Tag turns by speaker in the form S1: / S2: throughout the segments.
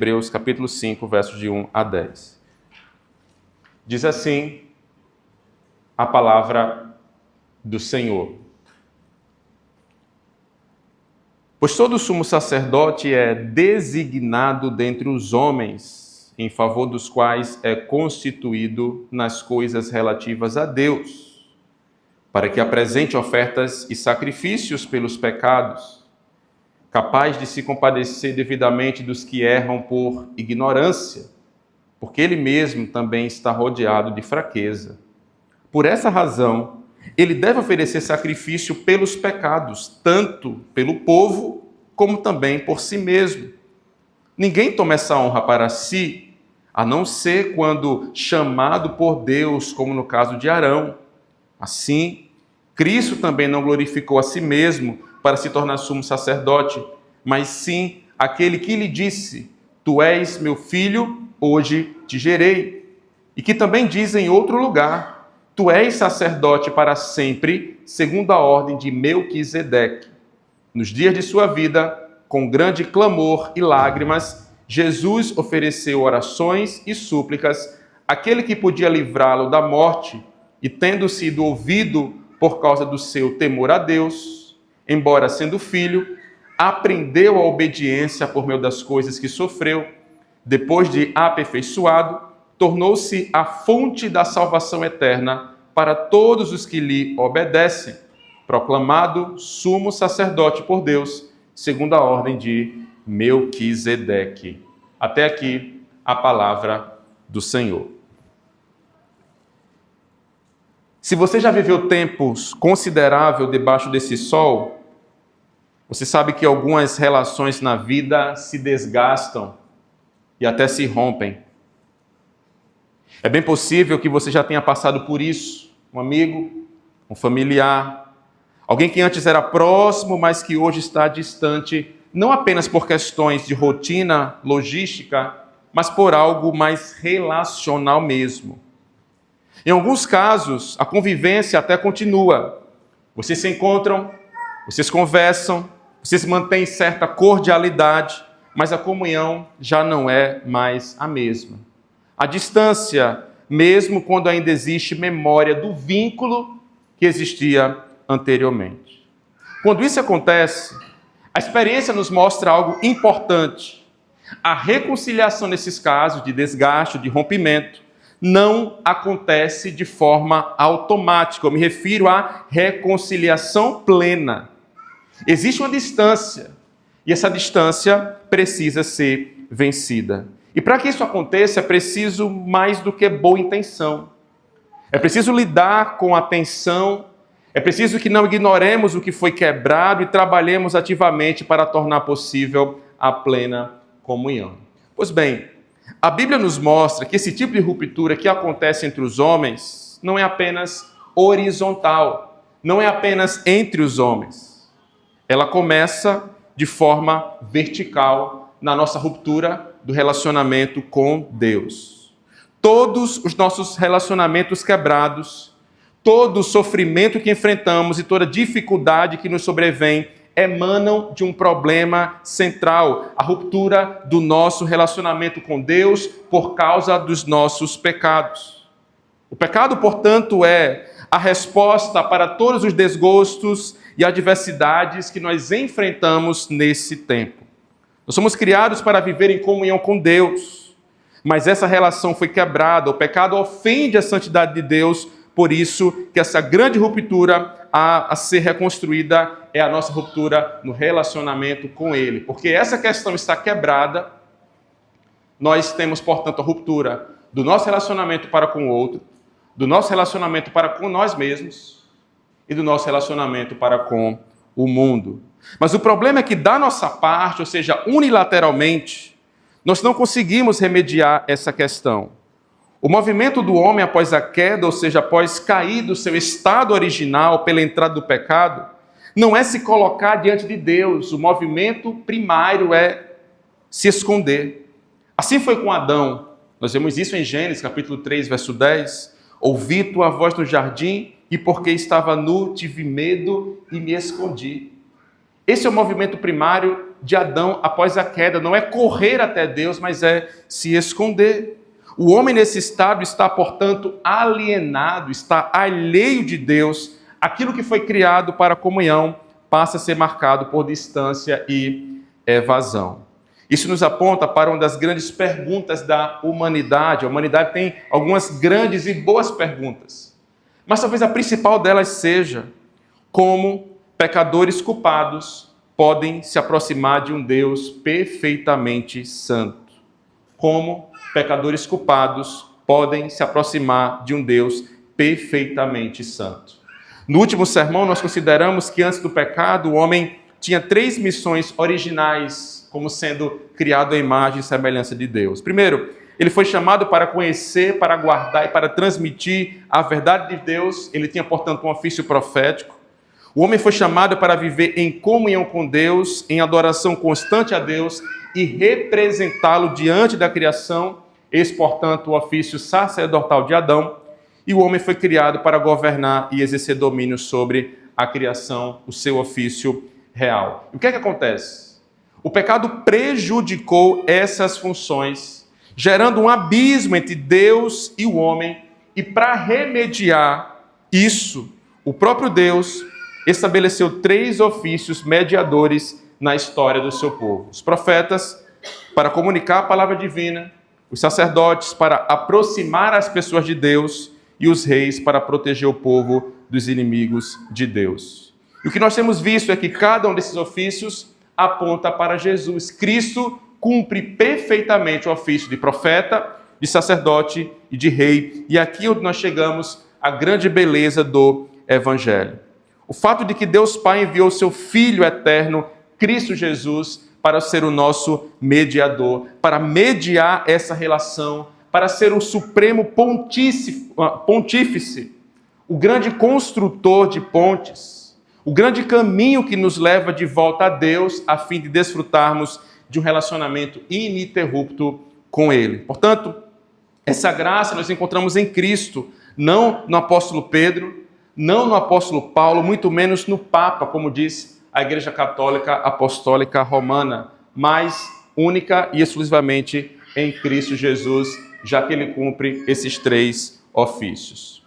S1: Hebreus capítulo 5, versos de 1 a 10. Diz assim a palavra do Senhor. Pois todo sumo sacerdote é designado dentre os homens, em favor dos quais é constituído nas coisas relativas a Deus, para que apresente ofertas e sacrifícios pelos pecados, capaz de se compadecer devidamente dos que erram por ignorância, porque ele mesmo também está rodeado de fraqueza. Por essa razão, ele deve oferecer sacrifício pelos pecados, tanto pelo povo, como também por si mesmo. Ninguém toma essa honra para si, a não ser quando chamado por Deus, como no caso de Arão. Assim, Cristo também não glorificou a si mesmo para se tornar sumo sacerdote, mas sim aquele que lhe disse: Tu és meu filho, hoje te gerei. E que também diz em outro lugar: Tu és sacerdote para sempre, segundo a ordem de Melquisedeque. Nos dias de sua vida, com grande clamor e lágrimas, Jesus ofereceu orações e súplicas àquele que podia livrá-lo da morte, e tendo sido ouvido por causa do seu temor a Deus, embora sendo filho, aprendeu a obediência por meio das coisas que sofreu. Depois de aperfeiçoado, tornou-se a fonte da salvação eterna para todos os que lhe obedecem, proclamado sumo sacerdote por Deus, segundo a ordem de Melquisedeque. Até aqui a palavra do Senhor. Se você já viveu tempos consideráveis debaixo desse sol, você sabe que algumas relações na vida se desgastam e até se rompem. É bem possível que você já tenha passado por isso. Um amigo, um familiar, alguém que antes era próximo, mas que hoje está distante, não apenas por questões de rotina, logística, mas por algo mais relacional mesmo. Em alguns casos, a convivência até continua. Vocês se encontram, vocês conversam, vocês mantêm certa cordialidade, mas a comunhão já não é mais a mesma. A distância, mesmo quando ainda existe memória do vínculo que existia anteriormente. Quando isso acontece, a experiência nos mostra algo importante. A reconciliação nesses casos de desgaste, de rompimento, não acontece de forma automática. Eu me refiro à reconciliação plena. Existe uma distância, e essa distância precisa ser vencida. E para que isso aconteça, é preciso mais do que boa intenção. É preciso lidar com a tensão, é preciso que não ignoremos o que foi quebrado e trabalhemos ativamente para tornar possível a plena comunhão. Pois bem, a Bíblia nos mostra que esse tipo de ruptura que acontece entre os homens não é apenas horizontal, não é apenas entre os homens. Ela começa de forma vertical na nossa ruptura do relacionamento com Deus. Todos os nossos relacionamentos quebrados, todo o sofrimento que enfrentamos e toda dificuldade que nos sobrevém emanam de um problema central, a ruptura do nosso relacionamento com Deus por causa dos nossos pecados. O pecado, portanto, é a resposta para todos os desgostos e adversidades que nós enfrentamos nesse tempo. Nós somos criados para viver em comunhão com Deus, mas essa relação foi quebrada, o pecado ofende a santidade de Deus, por isso que essa grande ruptura a ser reconstruída é a nossa ruptura no relacionamento com Ele. Porque essa questão está quebrada, nós temos, portanto, a ruptura do nosso relacionamento para com o outro, do nosso relacionamento para com nós mesmos e do nosso relacionamento para com o mundo. Mas o problema é que da nossa parte, ou seja, unilateralmente, nós não conseguimos remediar essa questão. O movimento do homem após a queda, ou seja, após cair do seu estado original pela entrada do pecado, não é se colocar diante de Deus. O movimento primário é se esconder. Assim foi com Adão. Nós vemos isso em Gênesis, capítulo 3, verso 10. Ouvi tua voz no jardim e porque estava nu, tive medo e me escondi. Esse é o movimento primário de Adão após a queda. Não é correr até Deus, mas é se esconder. O homem nesse estado está, portanto, alienado, está alheio de Deus. Aquilo que foi criado para a comunhão passa a ser marcado por distância e evasão. Isso nos aponta para uma das grandes perguntas da humanidade. A humanidade tem algumas grandes e boas perguntas. Mas talvez a principal delas seja: como pecadores culpados podem se aproximar de um Deus perfeitamente santo? Como pecadores culpados podem se aproximar de um Deus perfeitamente santo? No último sermão, nós consideramos que antes do pecado, o homem tinha 3 missões originais, como sendo criado à imagem e semelhança de Deus. Primeiro, ele foi chamado para conhecer, para guardar e para transmitir a verdade de Deus. Ele tinha, portanto, um ofício profético. O homem foi chamado para viver em comunhão com Deus, em adoração constante a Deus e representá-lo diante da criação. Esse, portanto, o ofício sacerdotal de Adão. E o homem foi criado para governar e exercer domínio sobre a criação, o seu ofício real. E o que é que acontece? O pecado prejudicou essas funções, gerando um abismo entre Deus e o homem. E para remediar isso, o próprio Deus estabeleceu 3 ofícios mediadores na história do seu povo. Os profetas, para comunicar a palavra divina; os sacerdotes, para aproximar as pessoas de Deus; e os reis, para proteger o povo dos inimigos de Deus. E o que nós temos visto é que cada um desses ofícios aponta para Jesus. Cristo cumpre perfeitamente o ofício de profeta, de sacerdote e de rei. E aqui onde nós chegamos à grande beleza do Evangelho. O fato de que Deus Pai enviou seu Filho eterno, Cristo Jesus, para ser o nosso mediador, para mediar essa relação, para ser o supremo pontífice, o grande construtor de pontes, o grande caminho que nos leva de volta a Deus, a fim de desfrutarmos de um relacionamento ininterrupto com Ele. Portanto, essa graça nós encontramos em Cristo, não no apóstolo Pedro, não no apóstolo Paulo, muito menos no Papa, como diz a Igreja Católica Apostólica Romana, mas única e exclusivamente em Cristo Jesus, já que Ele cumpre esses 3 ofícios.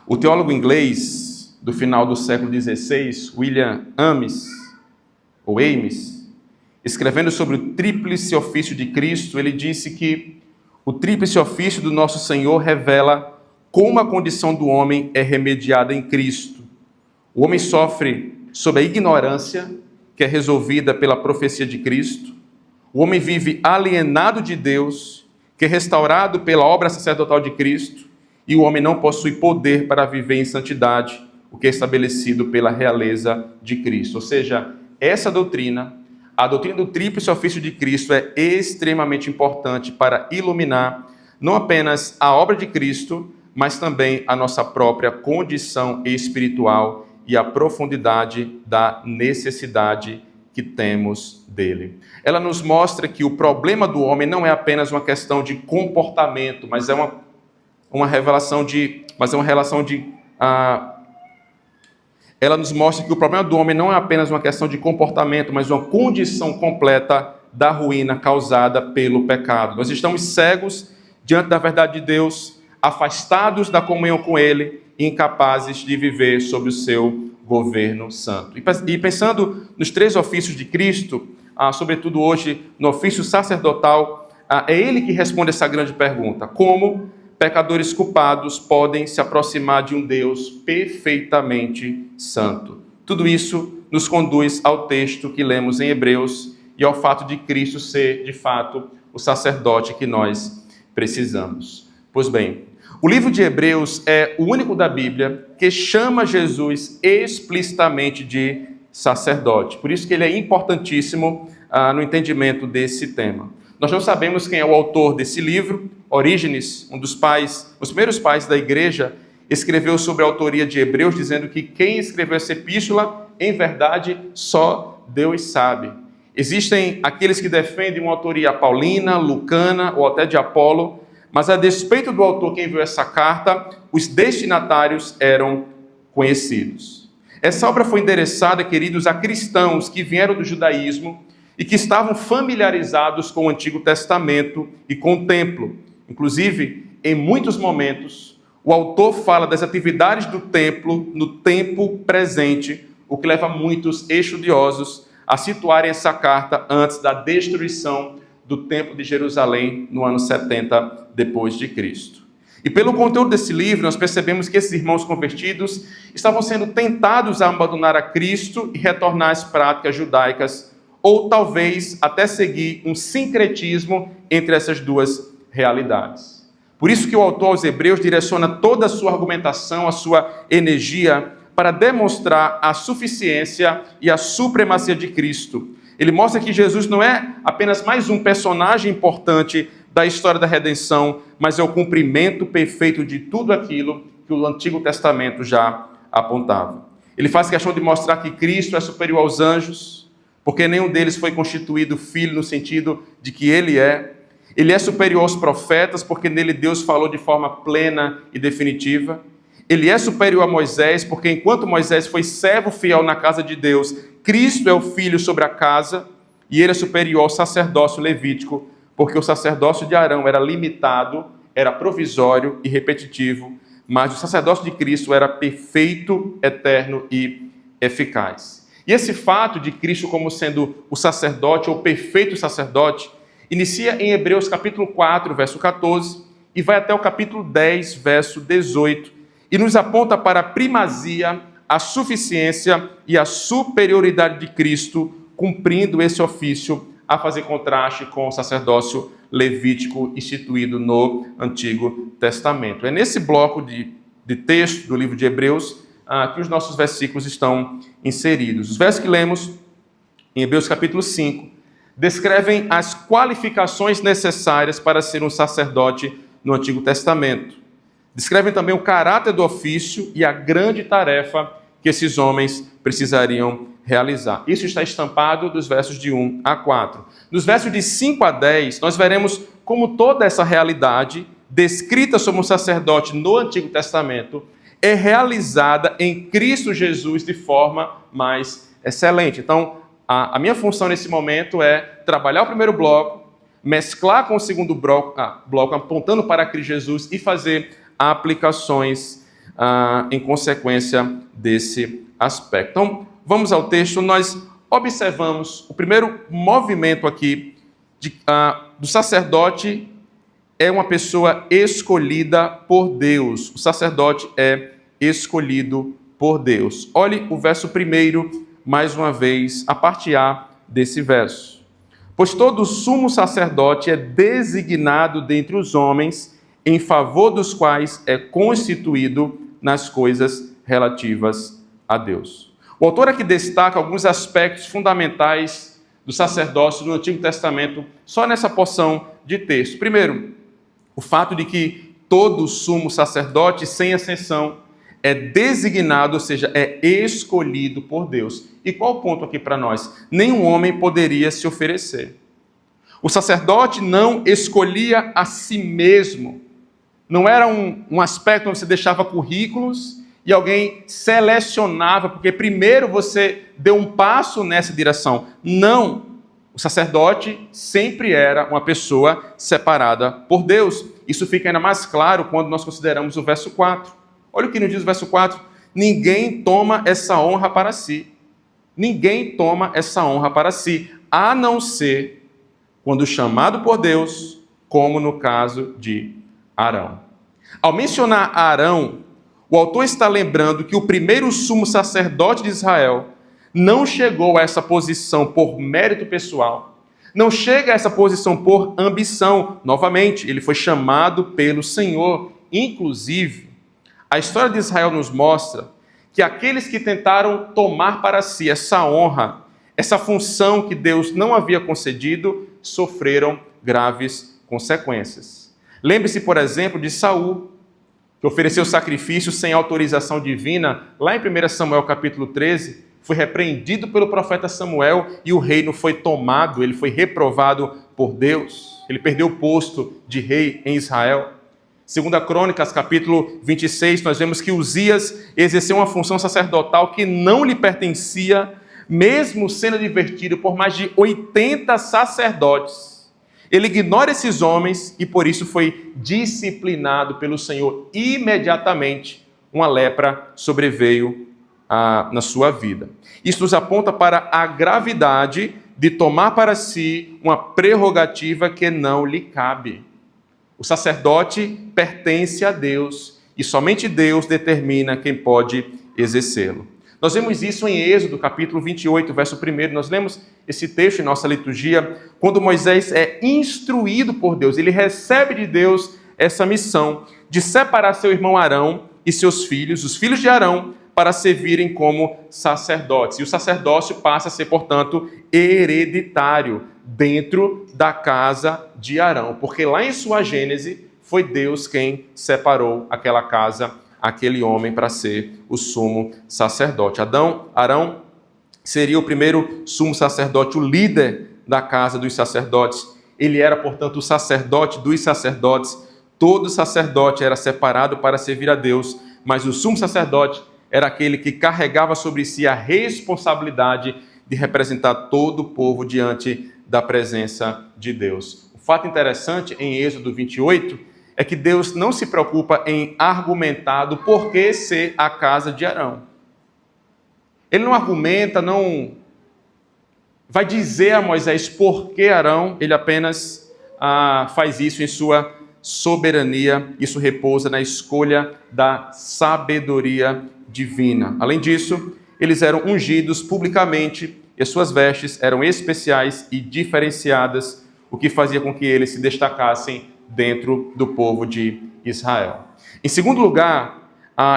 S1: O teólogo inglês do final do século XVI, William Ames, escrevendo sobre o tríplice ofício de Cristo, ele disse que o tríplice ofício do nosso Senhor revela como a condição do homem é remediada em Cristo. O homem sofre sob a ignorância, que é resolvida pela profecia de Cristo. O homem vive alienado de Deus, que é restaurado pela obra sacerdotal de Cristo. E o homem não possui poder para viver em santidade, o que é estabelecido pela realeza de Cristo. Ou seja, essa doutrina, a doutrina do tríplice ofício de Cristo, é extremamente importante para iluminar não apenas a obra de Cristo, mas também a nossa própria condição espiritual e a profundidade da necessidade que temos dele. Ela nos mostra que o problema do homem não é apenas uma questão de comportamento, mas é uma relação de... Ela nos mostra que o problema do homem não é apenas uma questão de comportamento, mas uma condição completa da ruína causada pelo pecado. Nós estamos cegos diante da verdade de Deus, afastados da comunhão com Ele, incapazes de viver sob o seu governo santo. E pensando nos 3 ofícios de Cristo, sobretudo hoje no ofício sacerdotal, é Ele que responde essa grande pergunta: como pecadores culpados podem se aproximar de um Deus perfeitamente santo? Tudo isso nos conduz ao texto que lemos em Hebreus e ao fato de Cristo ser, de fato, o sacerdote que nós precisamos. Pois bem, o livro de Hebreus é o único da Bíblia que chama Jesus explicitamente de sacerdote. Por isso que ele é importantíssimo no entendimento desse tema. Nós não sabemos quem é o autor desse livro. Orígenes, um dos primeiros pais da igreja, escreveu sobre a autoria de Hebreus, dizendo que quem escreveu essa epístola, em verdade, só Deus sabe. Existem aqueles que defendem uma autoria paulina, lucana ou até de Apolo, mas a despeito do autor que enviou essa carta, os destinatários eram conhecidos. Essa obra foi endereçada, queridos, a cristãos que vieram do judaísmo e que estavam familiarizados com o Antigo Testamento e com o templo. Inclusive, em muitos momentos, o autor fala das atividades do templo no tempo presente, o que leva muitos estudiosos a situarem essa carta antes da destruição do Templo de Jerusalém no ano 70 depois de Cristo. E pelo conteúdo desse livro, nós percebemos que esses irmãos convertidos estavam sendo tentados a abandonar a Cristo e retornar às práticas judaicas, ou talvez até seguir um sincretismo entre essas duas realidades. Por isso que o autor aos Hebreus direciona toda a sua argumentação, a sua energia, para demonstrar a suficiência e a supremacia de Cristo. Ele mostra que Jesus não é apenas mais um personagem importante da história da redenção, mas é o cumprimento perfeito de tudo aquilo que o Antigo Testamento já apontava. Ele faz questão de mostrar que Cristo é superior aos anjos, porque nenhum deles foi constituído filho no sentido de que ele é. Ele é superior aos profetas, porque nele Deus falou de forma plena e definitiva. Ele é superior a Moisés, porque enquanto Moisés foi servo fiel na casa de Deus, Cristo é o filho sobre a casa, e ele é superior ao sacerdócio levítico, porque o sacerdócio de Arão era limitado, era provisório e repetitivo, mas o sacerdócio de Cristo era perfeito, eterno e eficaz. E esse fato de Cristo como sendo o sacerdote, ou perfeito sacerdote, inicia em Hebreus capítulo 4, verso 14, e vai até o capítulo 10, verso 18, e nos aponta para a primazia, a suficiência e a superioridade de Cristo, cumprindo esse ofício a fazer contraste com o sacerdócio levítico instituído no Antigo Testamento. É nesse bloco de texto do livro de Hebreus que os nossos versículos estão inseridos. Os versos que lemos em Hebreus capítulo 5 descrevem as qualificações necessárias para ser um sacerdote no Antigo Testamento. Descrevem também o caráter do ofício e a grande tarefa que esses homens precisariam realizar. Isso está estampado dos versos de 1 a 4. Nos versos de 5 a 10, nós veremos como toda essa realidade, descrita como um sacerdote no Antigo Testamento, é realizada em Cristo Jesus de forma mais excelente. Então, a minha função nesse momento é trabalhar o primeiro bloco, mesclar com o segundo bloco, apontando para Cristo Jesus e fazer aplicações em consequência desse aspecto. Então, vamos ao texto. Nós observamos o primeiro movimento aqui do sacerdote é uma pessoa escolhida por Deus. O sacerdote é escolhido por Deus. Olhe o verso 1, mais uma vez, a parte A desse verso. Pois todo sumo sacerdote é designado dentre os homens, em favor dos quais é constituído nas coisas relativas a Deus. O autor aqui destaca alguns aspectos fundamentais do sacerdócio no Antigo Testamento, só nessa porção de texto. Primeiro, o fato de que todo sumo sacerdote, sem exceção, é designado, ou seja, é escolhido por Deus. E qual o ponto aqui para nós? Nenhum homem poderia se oferecer. O sacerdote não escolhia a si mesmo. Não era um aspecto onde você deixava currículos e alguém selecionava, porque primeiro você deu um passo nessa direção. Não. O sacerdote sempre era uma pessoa separada por Deus. Isso fica ainda mais claro quando nós consideramos o verso 4. Olha o que nos diz o verso 4. Ninguém toma essa honra para si. Ninguém toma essa honra para si, a não ser quando chamado por Deus, como no caso de Arão. Ao mencionar Arão, o autor está lembrando que o primeiro sumo sacerdote de Israel não chegou a essa posição por mérito pessoal, não chega a essa posição por ambição. Novamente, ele foi chamado pelo Senhor. Inclusive, a história de Israel nos mostra que aqueles que tentaram tomar para si essa honra, essa função que Deus não havia concedido, sofreram graves consequências. Lembre-se, por exemplo, de Saul, que ofereceu sacrifício sem autorização divina, lá em 1 Samuel capítulo 13, foi repreendido pelo profeta Samuel e o reino foi tomado, ele foi reprovado por Deus. Ele perdeu o posto de rei em Israel. Segunda Crônicas, capítulo 26, nós vemos que Uzias exerceu uma função sacerdotal que não lhe pertencia, mesmo sendo advertido por mais de 80 sacerdotes. Ele ignora esses homens e por isso foi disciplinado pelo Senhor. Imediatamente, uma lepra sobreveio na sua vida. Isso nos aponta para a gravidade de tomar para si uma prerrogativa que não lhe cabe. O sacerdote pertence a Deus e somente Deus determina quem pode exercê-lo. Nós vemos isso em Êxodo, capítulo 28, verso 1. Nós lemos esse texto em nossa liturgia, quando Moisés é instruído por Deus. Ele recebe de Deus essa missão de separar seu irmão Arão e seus filhos, os filhos de Arão, para servirem como sacerdotes. E o sacerdócio passa a ser, portanto, hereditário dentro da casa de Arão, porque lá em sua Gênese foi Deus quem separou aquela casa, aquele homem para ser o sumo sacerdote. Arão seria o primeiro sumo sacerdote, o líder da casa dos sacerdotes. Ele era, portanto, o sacerdote dos sacerdotes. Todo sacerdote era separado para servir a Deus, mas o sumo sacerdote era aquele que carregava sobre si a responsabilidade de representar todo o povo diante da presença de Deus. O fato interessante em Êxodo 28 é que Deus não se preocupa em argumentar do porquê ser a casa de Arão. Ele não argumenta, não vai dizer a Moisés por que Arão, ele apenas faz isso em sua soberania. Isso repousa na escolha da sabedoria divina. Além disso, eles eram ungidos publicamente e as suas vestes eram especiais e diferenciadas, o que fazia com que eles se destacassem dentro do povo de Israel. Em segundo lugar,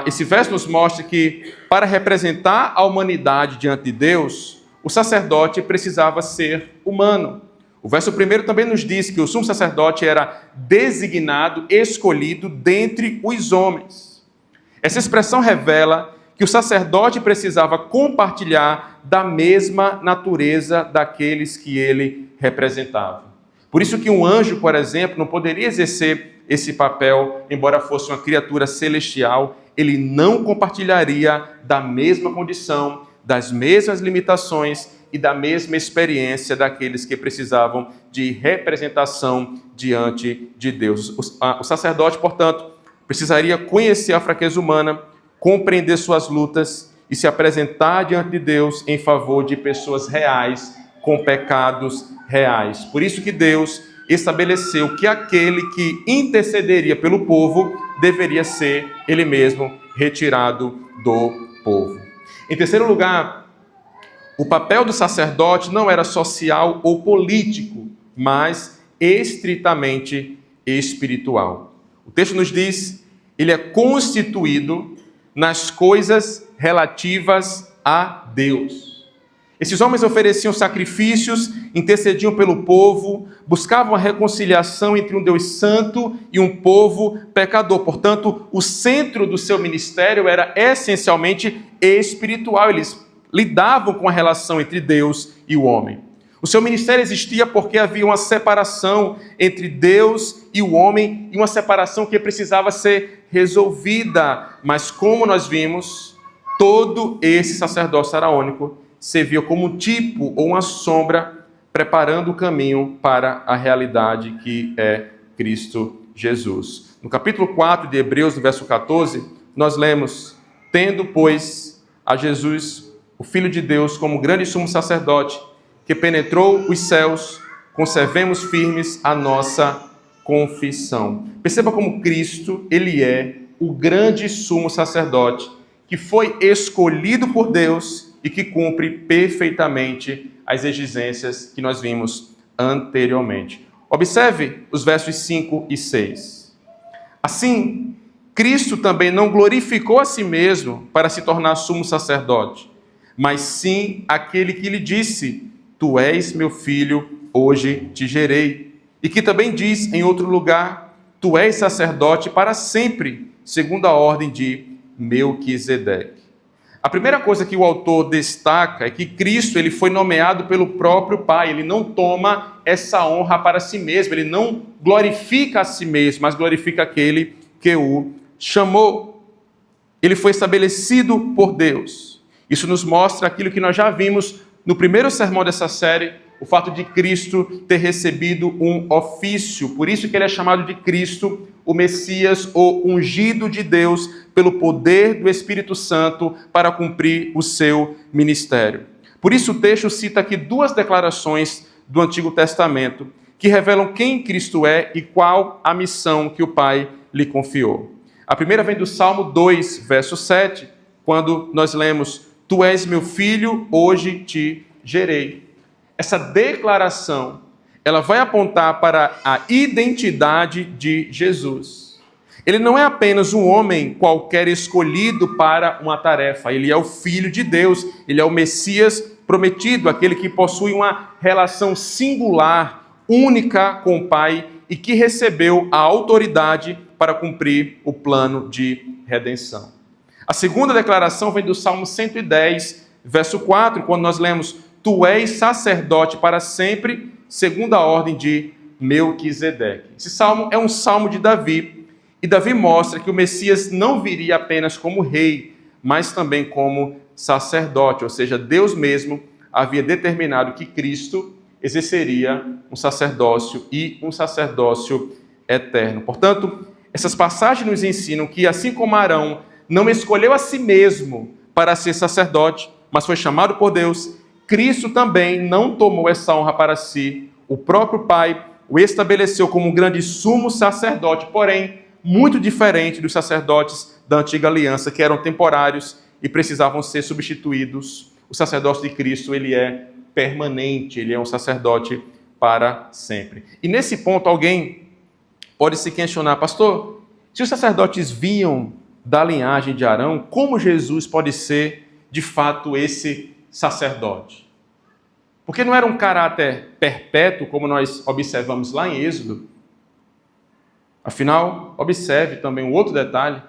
S1: esse verso nos mostra que, para representar a humanidade diante de Deus, o sacerdote precisava ser humano. O verso 1 também nos diz que o sumo sacerdote era designado, escolhido dentre os homens. Essa expressão revela que o sacerdote precisava compartilhar da mesma natureza daqueles que ele representava. Por isso que um anjo, por exemplo, não poderia exercer esse papel, embora fosse uma criatura celestial, ele não compartilharia da mesma condição, das mesmas limitações e da mesma experiência daqueles que precisavam de representação diante de Deus. O sacerdote, portanto, precisaria conhecer a fraqueza humana, compreender suas lutas e se apresentar diante de Deus em favor de pessoas reais, com pecados reais. Por isso que Deus estabeleceu que aquele que intercederia pelo povo deveria ser ele mesmo retirado do povo. Em terceiro lugar, o papel do sacerdote não era social ou político, mas estritamente espiritual. O texto nos diz, ele é constituído nas coisas relativas a Deus. Esses homens ofereciam sacrifícios, intercediam pelo povo, buscavam a reconciliação entre um Deus santo e um povo pecador. Portanto, o centro do seu ministério era essencialmente espiritual. Eles lidavam com a relação entre Deus e o homem. O seu ministério existia porque havia uma separação entre Deus e o homem, e uma separação que precisava ser resolvida. Mas como nós vimos, todo esse sacerdócio araônico servia como um tipo ou uma sombra, preparando o caminho para a realidade que é Cristo Jesus. No capítulo 4 de Hebreus, no verso 14, nós lemos: tendo, pois, a Jesus, o Filho de Deus, como grande sumo sacerdote, que penetrou os céus, conservemos firmes a nossa confissão. Perceba como Cristo, ele é o grande sumo sacerdote, que foi escolhido por Deus e que cumpre perfeitamente as exigências que nós vimos anteriormente. Observe os versos 5 e 6. Assim, Cristo também não glorificou a si mesmo para se tornar sumo sacerdote, mas sim aquele que lhe disse: tu és meu filho, hoje te gerei. E que também diz em outro lugar: tu és sacerdote para sempre, segundo a ordem de Melquisedeque. A primeira coisa que o autor destaca é que Cristo ele foi nomeado pelo próprio Pai. Ele não toma essa honra para si mesmo, ele não glorifica a si mesmo, mas glorifica aquele que o chamou. Ele foi estabelecido por Deus. Isso nos mostra aquilo que nós já vimos no primeiro sermão dessa série, o fato de Cristo ter recebido um ofício. Por isso que ele é chamado de Cristo, o Messias, o ungido de Deus, pelo poder do Espírito Santo para cumprir o seu ministério. Por isso o texto cita aqui duas declarações do Antigo Testamento que revelam quem Cristo é e qual a missão que o Pai lhe confiou. A primeira vem do Salmo 2, verso 7, quando nós lemos: Tu és meu filho, hoje te gerei. Essa declaração, ela vai apontar para a identidade de Jesus. Ele não é apenas um homem qualquer escolhido para uma tarefa. Ele é o Filho de Deus, ele é o Messias prometido, aquele que possui uma relação singular, única com o Pai e que recebeu a autoridade para cumprir o plano de redenção. A segunda declaração vem do Salmo 110, verso 4, quando nós lemos: Tu és sacerdote para sempre, segundo a ordem de Melquisedeque. Esse salmo é um salmo de Davi, e Davi mostra que o Messias não viria apenas como rei, mas também como sacerdote, ou seja, Deus mesmo havia determinado que Cristo exerceria um sacerdócio e um sacerdócio eterno. Portanto, essas passagens nos ensinam que, assim como Arão não escolheu a si mesmo para ser sacerdote, mas foi chamado por Deus, Cristo também não tomou essa honra para si. O próprio Pai o estabeleceu como um grande sumo sacerdote, porém, muito diferente dos sacerdotes da antiga aliança, que eram temporários e precisavam ser substituídos. O sacerdócio de Cristo, ele é permanente, ele é um sacerdote para sempre. E nesse ponto, alguém pode se questionar: pastor, se os sacerdotes vinham da linhagem de Arão, como Jesus pode ser, de fato, esse sacerdote? Porque não era um caráter perpétuo, como nós observamos lá em Êxodo. Afinal, observe também um outro detalhe: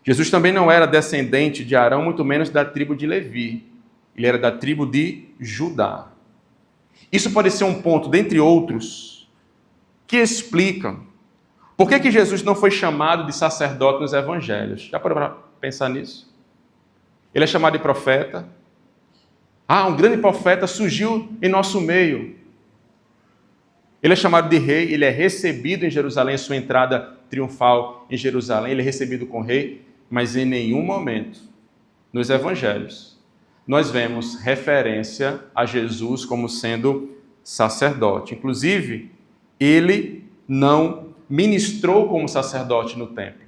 S1: Jesus também não era descendente de Arão, muito menos da tribo de Levi. Ele era da tribo de Judá. Isso pode ser um ponto, dentre outros, que explicam por que Jesus não foi chamado de sacerdote nos evangelhos. Já parou para pensar nisso? Ele é chamado de profeta. Um grande profeta surgiu em nosso meio. Ele é chamado de rei, ele é recebido em Jerusalém, sua entrada triunfal em Jerusalém, ele é recebido com rei, mas em nenhum momento, nos evangelhos, nós vemos referência a Jesus como sendo sacerdote. Inclusive, ele não ministrou como sacerdote no templo.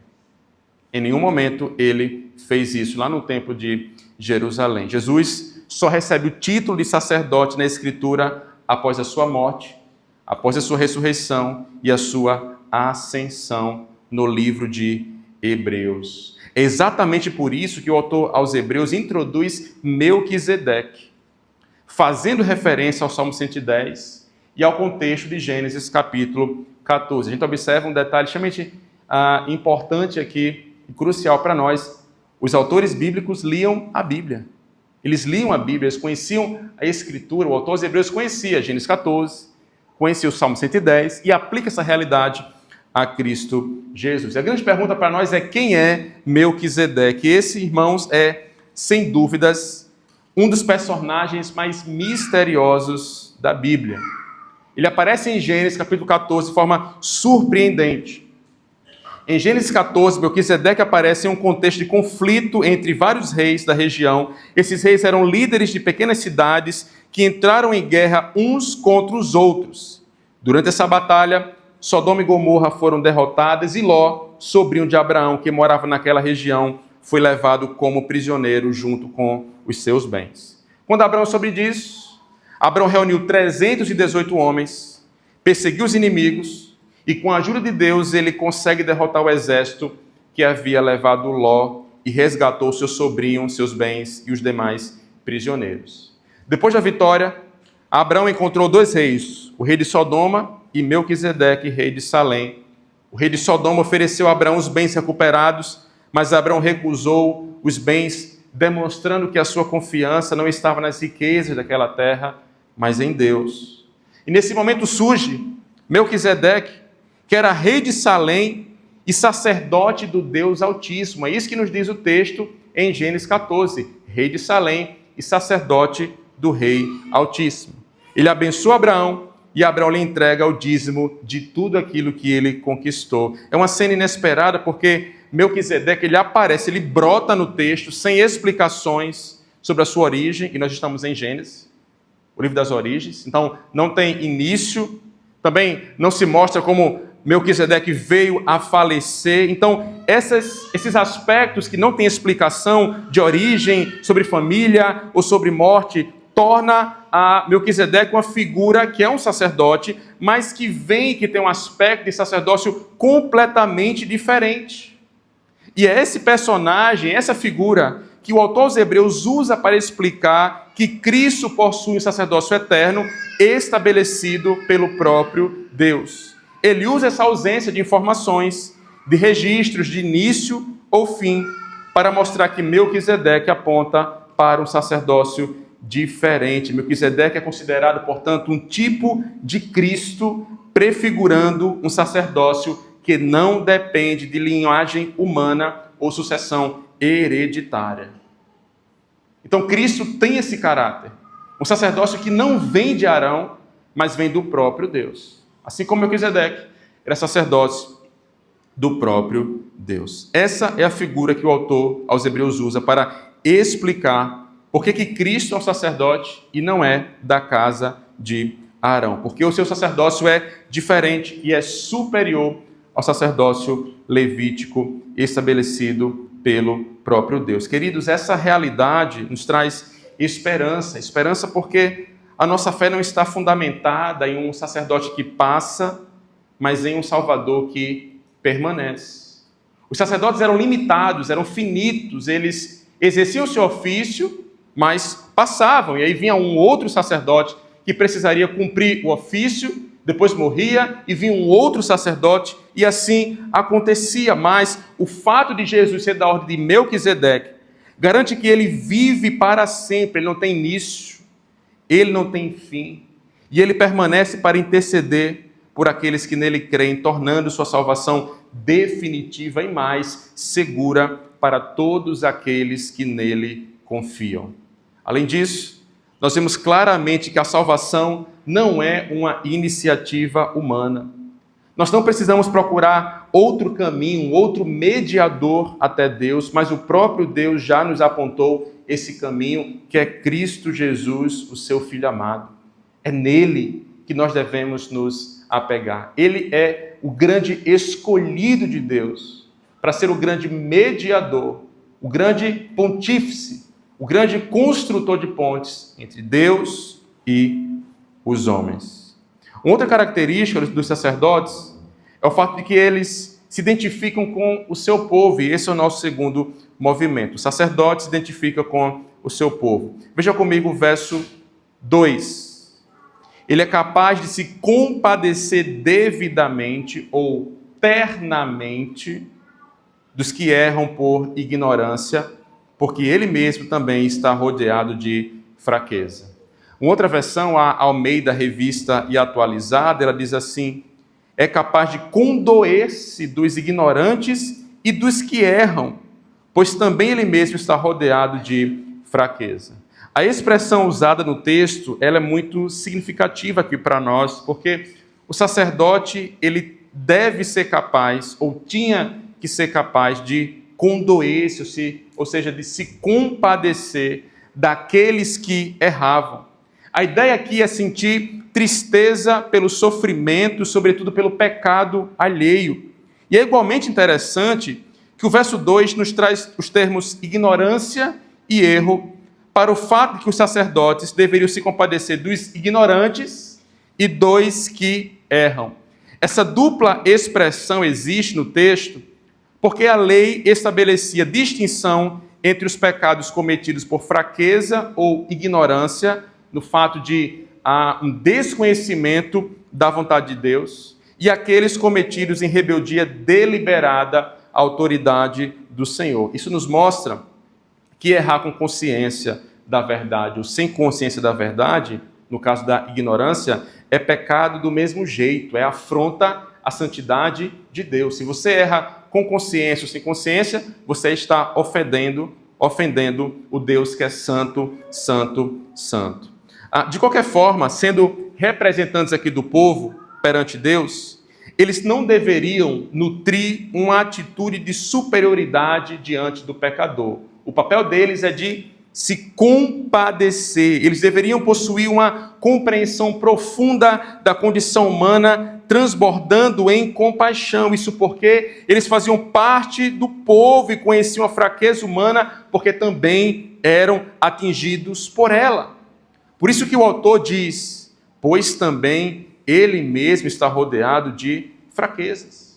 S1: Em nenhum momento ele fez isso lá no templo de Jerusalém. Jesus só recebe o título de sacerdote na Escritura após a sua morte, após a sua ressurreição e a sua ascensão no livro de Hebreus. É exatamente por isso que o autor aos Hebreus introduz Melquisedeque, fazendo referência ao Salmo 110 e ao contexto de Gênesis capítulo 14. A gente observa um detalhe extremamente importante aqui, e crucial para nós. Os autores bíblicos liam a Bíblia. Eles liam a Bíblia, eles conheciam a Escritura. O autor aos Hebreus conhecia Gênesis 14, conhecia o Salmo 110 e aplica essa realidade a Cristo Jesus. E a grande pergunta para nós é: quem é Melquisedeque? Esse, irmãos, é, sem dúvidas, um dos personagens mais misteriosos da Bíblia. Ele aparece em Gênesis capítulo 14 de forma surpreendente. Em Gênesis 14, Melquisedeque aparece em um contexto de conflito entre vários reis da região. Esses reis eram líderes de pequenas cidades que entraram em guerra uns contra os outros. Durante essa batalha, Sodoma e Gomorra foram derrotadas e Ló, sobrinho de Abraão, que morava naquela região, foi levado como prisioneiro junto com os seus bens. Quando Abraão soube disso, Abraão reuniu 318 homens, perseguiu os inimigos e, com a ajuda de Deus, ele consegue derrotar o exército que havia levado Ló e resgatou seu sobrinho, seus bens e os demais prisioneiros. Depois da vitória, Abraão encontrou dois reis, o rei de Sodoma e Melquisedeque, rei de Salém. O rei de Sodoma ofereceu a Abraão os bens recuperados, mas Abraão recusou os bens, demonstrando que a sua confiança não estava nas riquezas daquela terra, mas em Deus. E nesse momento surge Melquisedeque, que era rei de Salém e sacerdote do Deus Altíssimo. É isso que nos diz o texto em Gênesis 14. Rei de Salém e sacerdote do Rei Altíssimo. Ele abençoa Abraão e Abraão lhe entrega o dízimo de tudo aquilo que ele conquistou. É uma cena inesperada porque Melquisedeque, ele aparece, ele brota no texto sem explicações sobre a sua origem, e nós estamos em Gênesis, o livro das origens, então não tem início, também não se mostra como Melquisedeque veio a falecer. Então, esses aspectos que não têm explicação de origem, sobre família ou sobre morte, torna a Melquisedeque uma figura que é um sacerdote, mas que tem um aspecto de sacerdócio completamente diferente. E é esse personagem, essa figura, que o autor aos Hebreus usa para explicar que Cristo possui um sacerdócio eterno estabelecido pelo próprio Deus. Ele usa essa ausência de informações, de registros de início ou fim, para mostrar que Melquisedeque aponta para um sacerdócio diferente. Melquisedeque é considerado, portanto, um tipo de Cristo, prefigurando um sacerdócio que não depende de linhagem humana ou sucessão hereditária. Então, Cristo tem esse caráter. Um sacerdócio que não vem de Arão, mas vem do próprio Deus. Assim como Melquisedeque era sacerdócio do próprio Deus. Essa é a figura que o autor aos Hebreus usa para explicar por que Cristo é um sacerdote e não é da casa de Arão. Porque o seu sacerdócio é diferente e é superior ao sacerdócio levítico estabelecido pelo próprio Deus. Queridos, essa realidade nos traz esperança. Esperança porque a nossa fé não está fundamentada em um sacerdote que passa, mas em um Salvador que permanece. Os sacerdotes eram limitados, eram finitos, eles exerciam o seu ofício, mas passavam. E aí vinha um outro sacerdote que precisaria cumprir o ofício, depois morria e vinha um outro sacerdote, e assim acontecia. Mas o fato de Jesus ser da ordem de Melquisedeque garante que ele vive para sempre, ele não tem início, ele não tem fim, e ele permanece para interceder por aqueles que nele creem, tornando sua salvação definitiva e mais segura para todos aqueles que nele confiam. Além disso, nós vemos claramente que a salvação não é uma iniciativa humana. Nós não precisamos procurar outro caminho, outro mediador até Deus, mas o próprio Deus já nos apontou esse caminho, que é Cristo Jesus, o seu Filho amado. É nele que nós devemos nos apegar. Ele é o grande escolhido de Deus para ser o grande mediador, o grande pontífice, o grande construtor de pontes entre Deus e os homens. Uma outra característica dos sacerdotes é o fato de que eles se identificam com o seu povo, e esse é o nosso segundo movimento. O sacerdote se identifica com o seu povo. Veja comigo o verso 2. Ele é capaz de se compadecer devidamente ou ternamente dos que erram por ignorância, porque ele mesmo também está rodeado de fraqueza. Uma outra versão, a Almeida Revista e Atualizada, ela diz assim: é capaz de condoer-se dos ignorantes e dos que erram, pois também ele mesmo está rodeado de fraqueza. A expressão usada no texto, ela é muito significativa aqui para nós, porque o sacerdote, ele deve ser capaz, ou tinha que ser capaz de condoer-se, ou seja, de se compadecer daqueles que erravam. A ideia aqui é sentir tristeza pelo sofrimento, sobretudo pelo pecado alheio. E é igualmente interessante que o verso 2 nos traz os termos ignorância e erro, para o fato de que os sacerdotes deveriam se compadecer dos ignorantes e dos que erram. Essa dupla expressão existe no texto porque a lei estabelecia distinção entre os pecados cometidos por fraqueza ou ignorância, no fato de um desconhecimento da vontade de Deus, e aqueles cometidos em rebeldia deliberada à autoridade do Senhor. Isso nos mostra que errar com consciência da verdade ou sem consciência da verdade, no caso da ignorância, é pecado do mesmo jeito, é afronta a santidade de Deus. Se você erra com consciência ou sem consciência, você está ofendendo o Deus que é santo, santo, santo. De qualquer forma, sendo representantes aqui do povo perante Deus, eles não deveriam nutrir uma atitude de superioridade diante do pecador. O papel deles é de se compadecer. Eles deveriam possuir uma compreensão profunda da condição humana, transbordando em compaixão. Isso porque eles faziam parte do povo e conheciam a fraqueza humana, porque também eram atingidos por ela. Por isso que o autor diz, pois também ele mesmo está rodeado de fraquezas.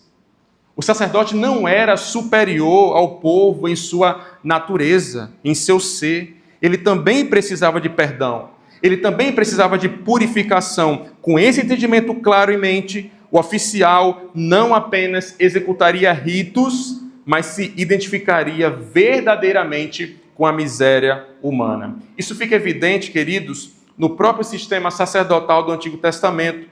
S1: O sacerdote não era superior ao povo em sua natureza, em seu ser. Ele também precisava de perdão. Ele também precisava de purificação. Com esse entendimento claro em mente, o oficial não apenas executaria ritos, mas se identificaria verdadeiramente com a miséria humana. Isso fica evidente, queridos, no próprio sistema sacerdotal do Antigo Testamento.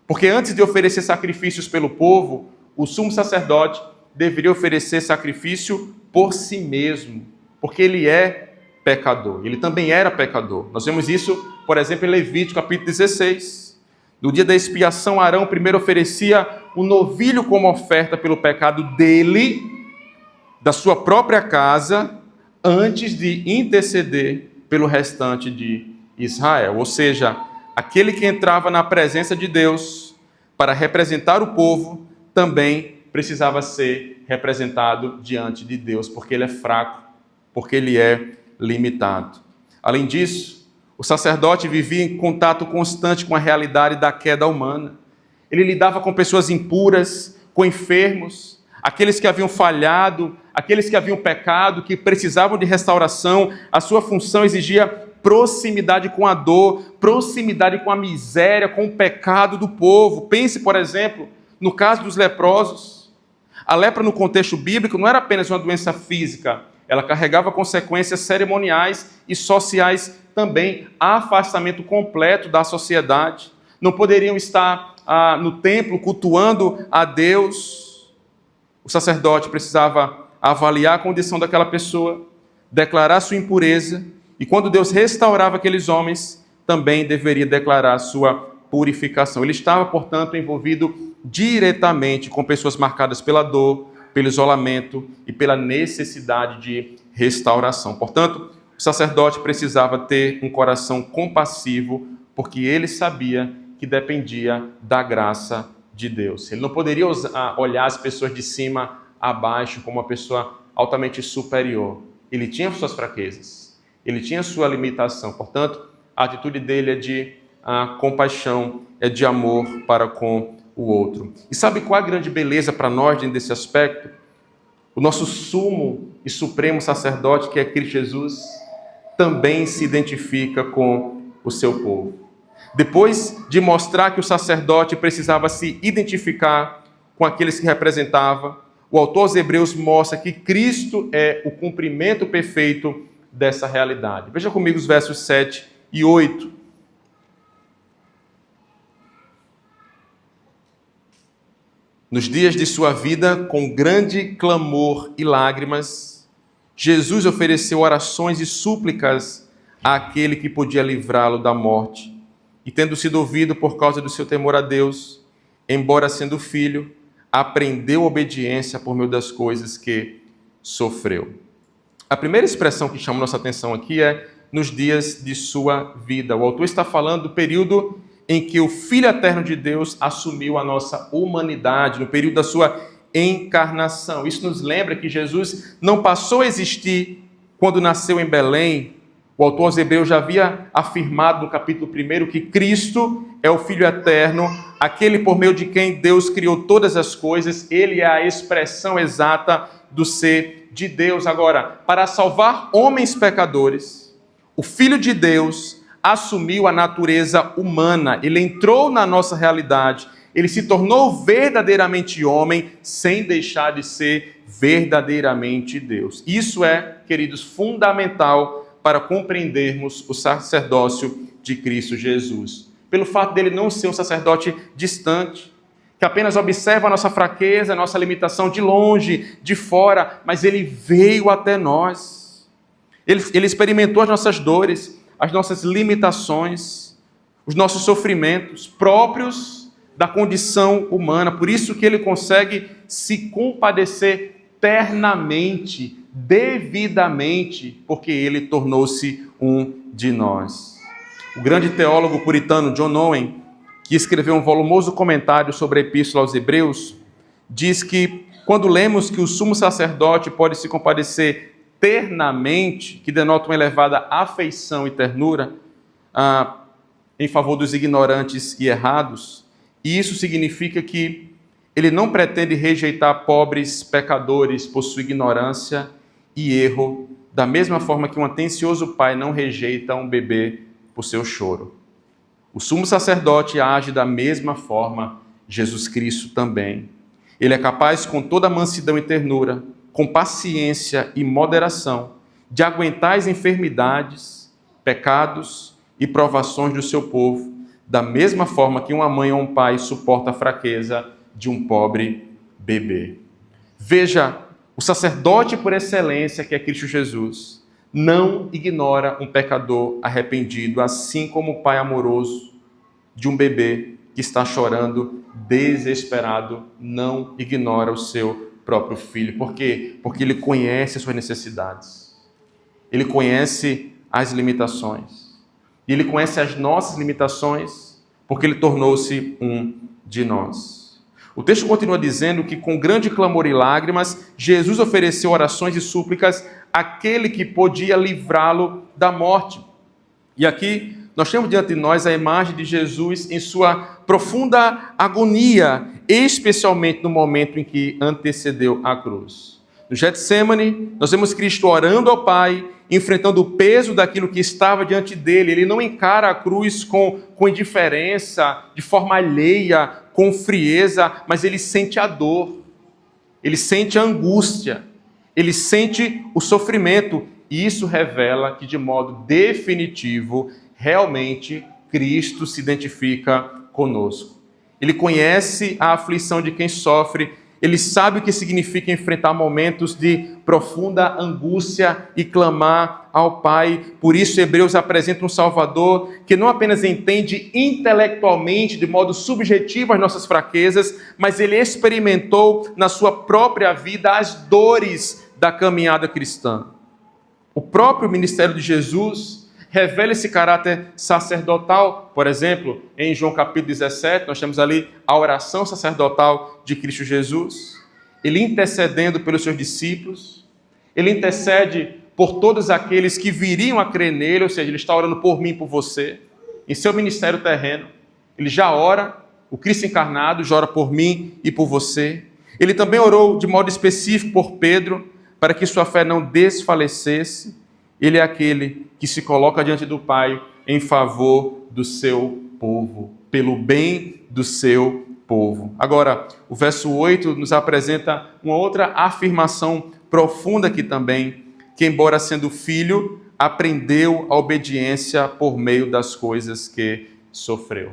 S1: Porque antes de oferecer sacrifícios pelo povo, o sumo sacerdote deveria oferecer sacrifício por si mesmo, porque ele é pecador. Ele também era pecador. Nós vemos isso, por exemplo, em Levítico, capítulo 16. No dia da expiação, Arão primeiro oferecia um novilho como oferta pelo pecado dele, da sua própria casa, antes de interceder pelo restante de Israel. Ou seja, aquele que entrava na presença de Deus para representar o povo, também precisava ser representado diante de Deus, porque ele é fraco, porque ele é limitado. Além disso, o sacerdote vivia em contato constante com a realidade da queda humana. Ele lidava com pessoas impuras, com enfermos, aqueles que haviam falhado, aqueles que haviam pecado, que precisavam de restauração. A sua função exigia proximidade com a dor, proximidade com a miséria, com o pecado do povo. Pense, por exemplo, no caso dos leprosos. A lepra no contexto bíblico não era apenas uma doença física, ela carregava consequências cerimoniais e sociais também, afastamento completo da sociedade. Não poderiam estar no templo cultuando a Deus. O sacerdote precisava avaliar a condição daquela pessoa, declarar sua impureza, e quando Deus restaurava aqueles homens, também deveria declarar sua purificação. Ele estava, portanto, envolvido diretamente com pessoas marcadas pela dor, pelo isolamento e pela necessidade de restauração. Portanto, o sacerdote precisava ter um coração compassivo, porque ele sabia que dependia da graça de Deus. Ele não poderia olhar as pessoas de cima a baixo como uma pessoa altamente superior. Ele tinha suas fraquezas, ele tinha sua limitação. Portanto, a atitude dele é de compaixão, é de amor para com o outro. E sabe qual a grande beleza para nós dentro desse aspecto? O nosso sumo e supremo sacerdote, que é Cristo Jesus, também se identifica com o seu povo. Depois de mostrar que o sacerdote precisava se identificar com aqueles que representava, o autor aos Hebreus mostra que Cristo é o cumprimento perfeito dessa realidade. Veja comigo os versos 7 e 8. Nos dias de sua vida, com grande clamor e lágrimas, Jesus ofereceu orações e súplicas àquele que podia livrá-lo da morte. E tendo sido ouvido por causa do seu temor a Deus, embora sendo filho, aprendeu obediência por meio das coisas que sofreu. A primeira expressão que chama nossa atenção aqui é nos dias de sua vida. O autor está falando do período em que o Filho Eterno de Deus assumiu a nossa humanidade, no período da sua encarnação. Isso nos lembra que Jesus não passou a existir quando nasceu em Belém. O autor aos Hebreus já havia afirmado no capítulo 1 que Cristo é o Filho Eterno, aquele por meio de quem Deus criou todas as coisas. Ele é a expressão exata do ser de Deus. Agora, para salvar homens pecadores, o Filho de Deus assumiu a natureza humana, ele entrou na nossa realidade, ele se tornou verdadeiramente homem, sem deixar de ser verdadeiramente Deus. Isso é, queridos, fundamental para compreendermos o sacerdócio de Cristo Jesus. Pelo fato dele não ser um sacerdote distante, que apenas observa a nossa fraqueza, a nossa limitação de longe, de fora, mas ele veio até nós. Ele experimentou as nossas dores, as nossas limitações, os nossos sofrimentos próprios da condição humana. Por isso que ele consegue se compadecer ternamente, devidamente, porque ele tornou-se um de nós. O grande teólogo puritano John Owen, que escreveu um volumoso comentário sobre a Epístola aos Hebreus, diz que quando lemos que o sumo sacerdote pode se compadecer ternamente, que denota uma elevada afeição e ternura em favor dos ignorantes e errados, e isso significa que ele não pretende rejeitar pobres pecadores por sua ignorância e erro, da mesma forma que um atencioso pai não rejeita um bebê por seu choro. O sumo sacerdote age da mesma forma, Jesus Cristo também. Ele é capaz, com toda mansidão e ternura, com paciência e moderação, de aguentar as enfermidades, pecados e provações do seu povo, da mesma forma que uma mãe ou um pai suporta a fraqueza de um pobre bebê. Veja, o sacerdote por excelência, que é Cristo Jesus, não ignora um pecador arrependido, assim como o pai amoroso de um bebê que está chorando, desesperado, não ignora o seu próprio filho. Por quê? Porque ele conhece as suas necessidades. Ele conhece as limitações. E ele conhece as nossas limitações, porque ele tornou-se um de nós. O texto continua dizendo que com grande clamor e lágrimas, Jesus ofereceu orações e súplicas àquele que podia livrá-lo da morte. E aqui nós temos diante de nós a imagem de Jesus em sua profunda agonia, especialmente no momento em que antecedeu a cruz. No Getsemane, nós vemos Cristo orando ao Pai, enfrentando o peso daquilo que estava diante dele. Ele não encara a cruz com indiferença, de forma alheia, com frieza, mas ele sente a dor, ele sente a angústia, ele sente o sofrimento. E isso revela que, de modo definitivo, realmente Cristo se identifica conosco. Ele conhece a aflição de quem sofre, ele sabe o que significa enfrentar momentos de profunda angústia e clamar ao Pai. Por isso, Hebreus apresenta um Salvador que não apenas entende intelectualmente, de modo subjetivo, as nossas fraquezas, mas ele experimentou na sua própria vida as dores da caminhada cristã. O próprio ministério de Jesus revela esse caráter sacerdotal. Por exemplo, em João capítulo 17, nós temos ali a oração sacerdotal de Cristo Jesus. Ele intercedendo pelos seus discípulos, ele intercede por todos aqueles que viriam a crer nele, ou seja, ele está orando por mim e por você. Em seu ministério terreno, ele já ora, o Cristo encarnado já ora por mim e por você. Ele também orou de modo específico por Pedro, para que sua fé não desfalecesse. Ele é aquele que se coloca diante do Pai em favor do seu povo, pelo bem do seu povo. Agora, o verso 8 nos apresenta uma outra afirmação profunda aqui também, que embora sendo filho, aprendeu a obediência por meio das coisas que sofreu.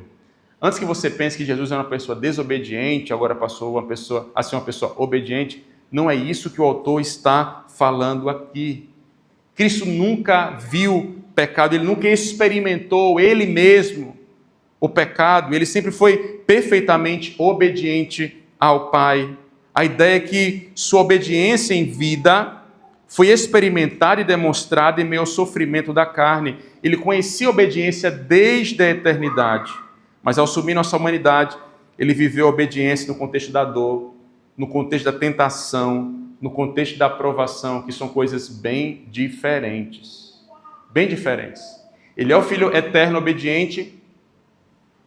S1: Antes que você pense que Jesus é uma pessoa desobediente, agora passou a ser uma pessoa obediente, não é isso que o autor está falando aqui. Cristo nunca viu pecado, ele nunca experimentou ele mesmo o pecado, ele sempre foi perfeitamente obediente ao Pai. A ideia é que sua obediência em vida foi experimentada e demonstrada em meio ao sofrimento da carne. Ele conhecia a obediência desde a eternidade, mas ao assumir nossa humanidade, ele viveu a obediência no contexto da dor, no contexto da tentação, no contexto da aprovação, que são coisas bem diferentes. Bem diferentes. Ele é o Filho eterno obediente,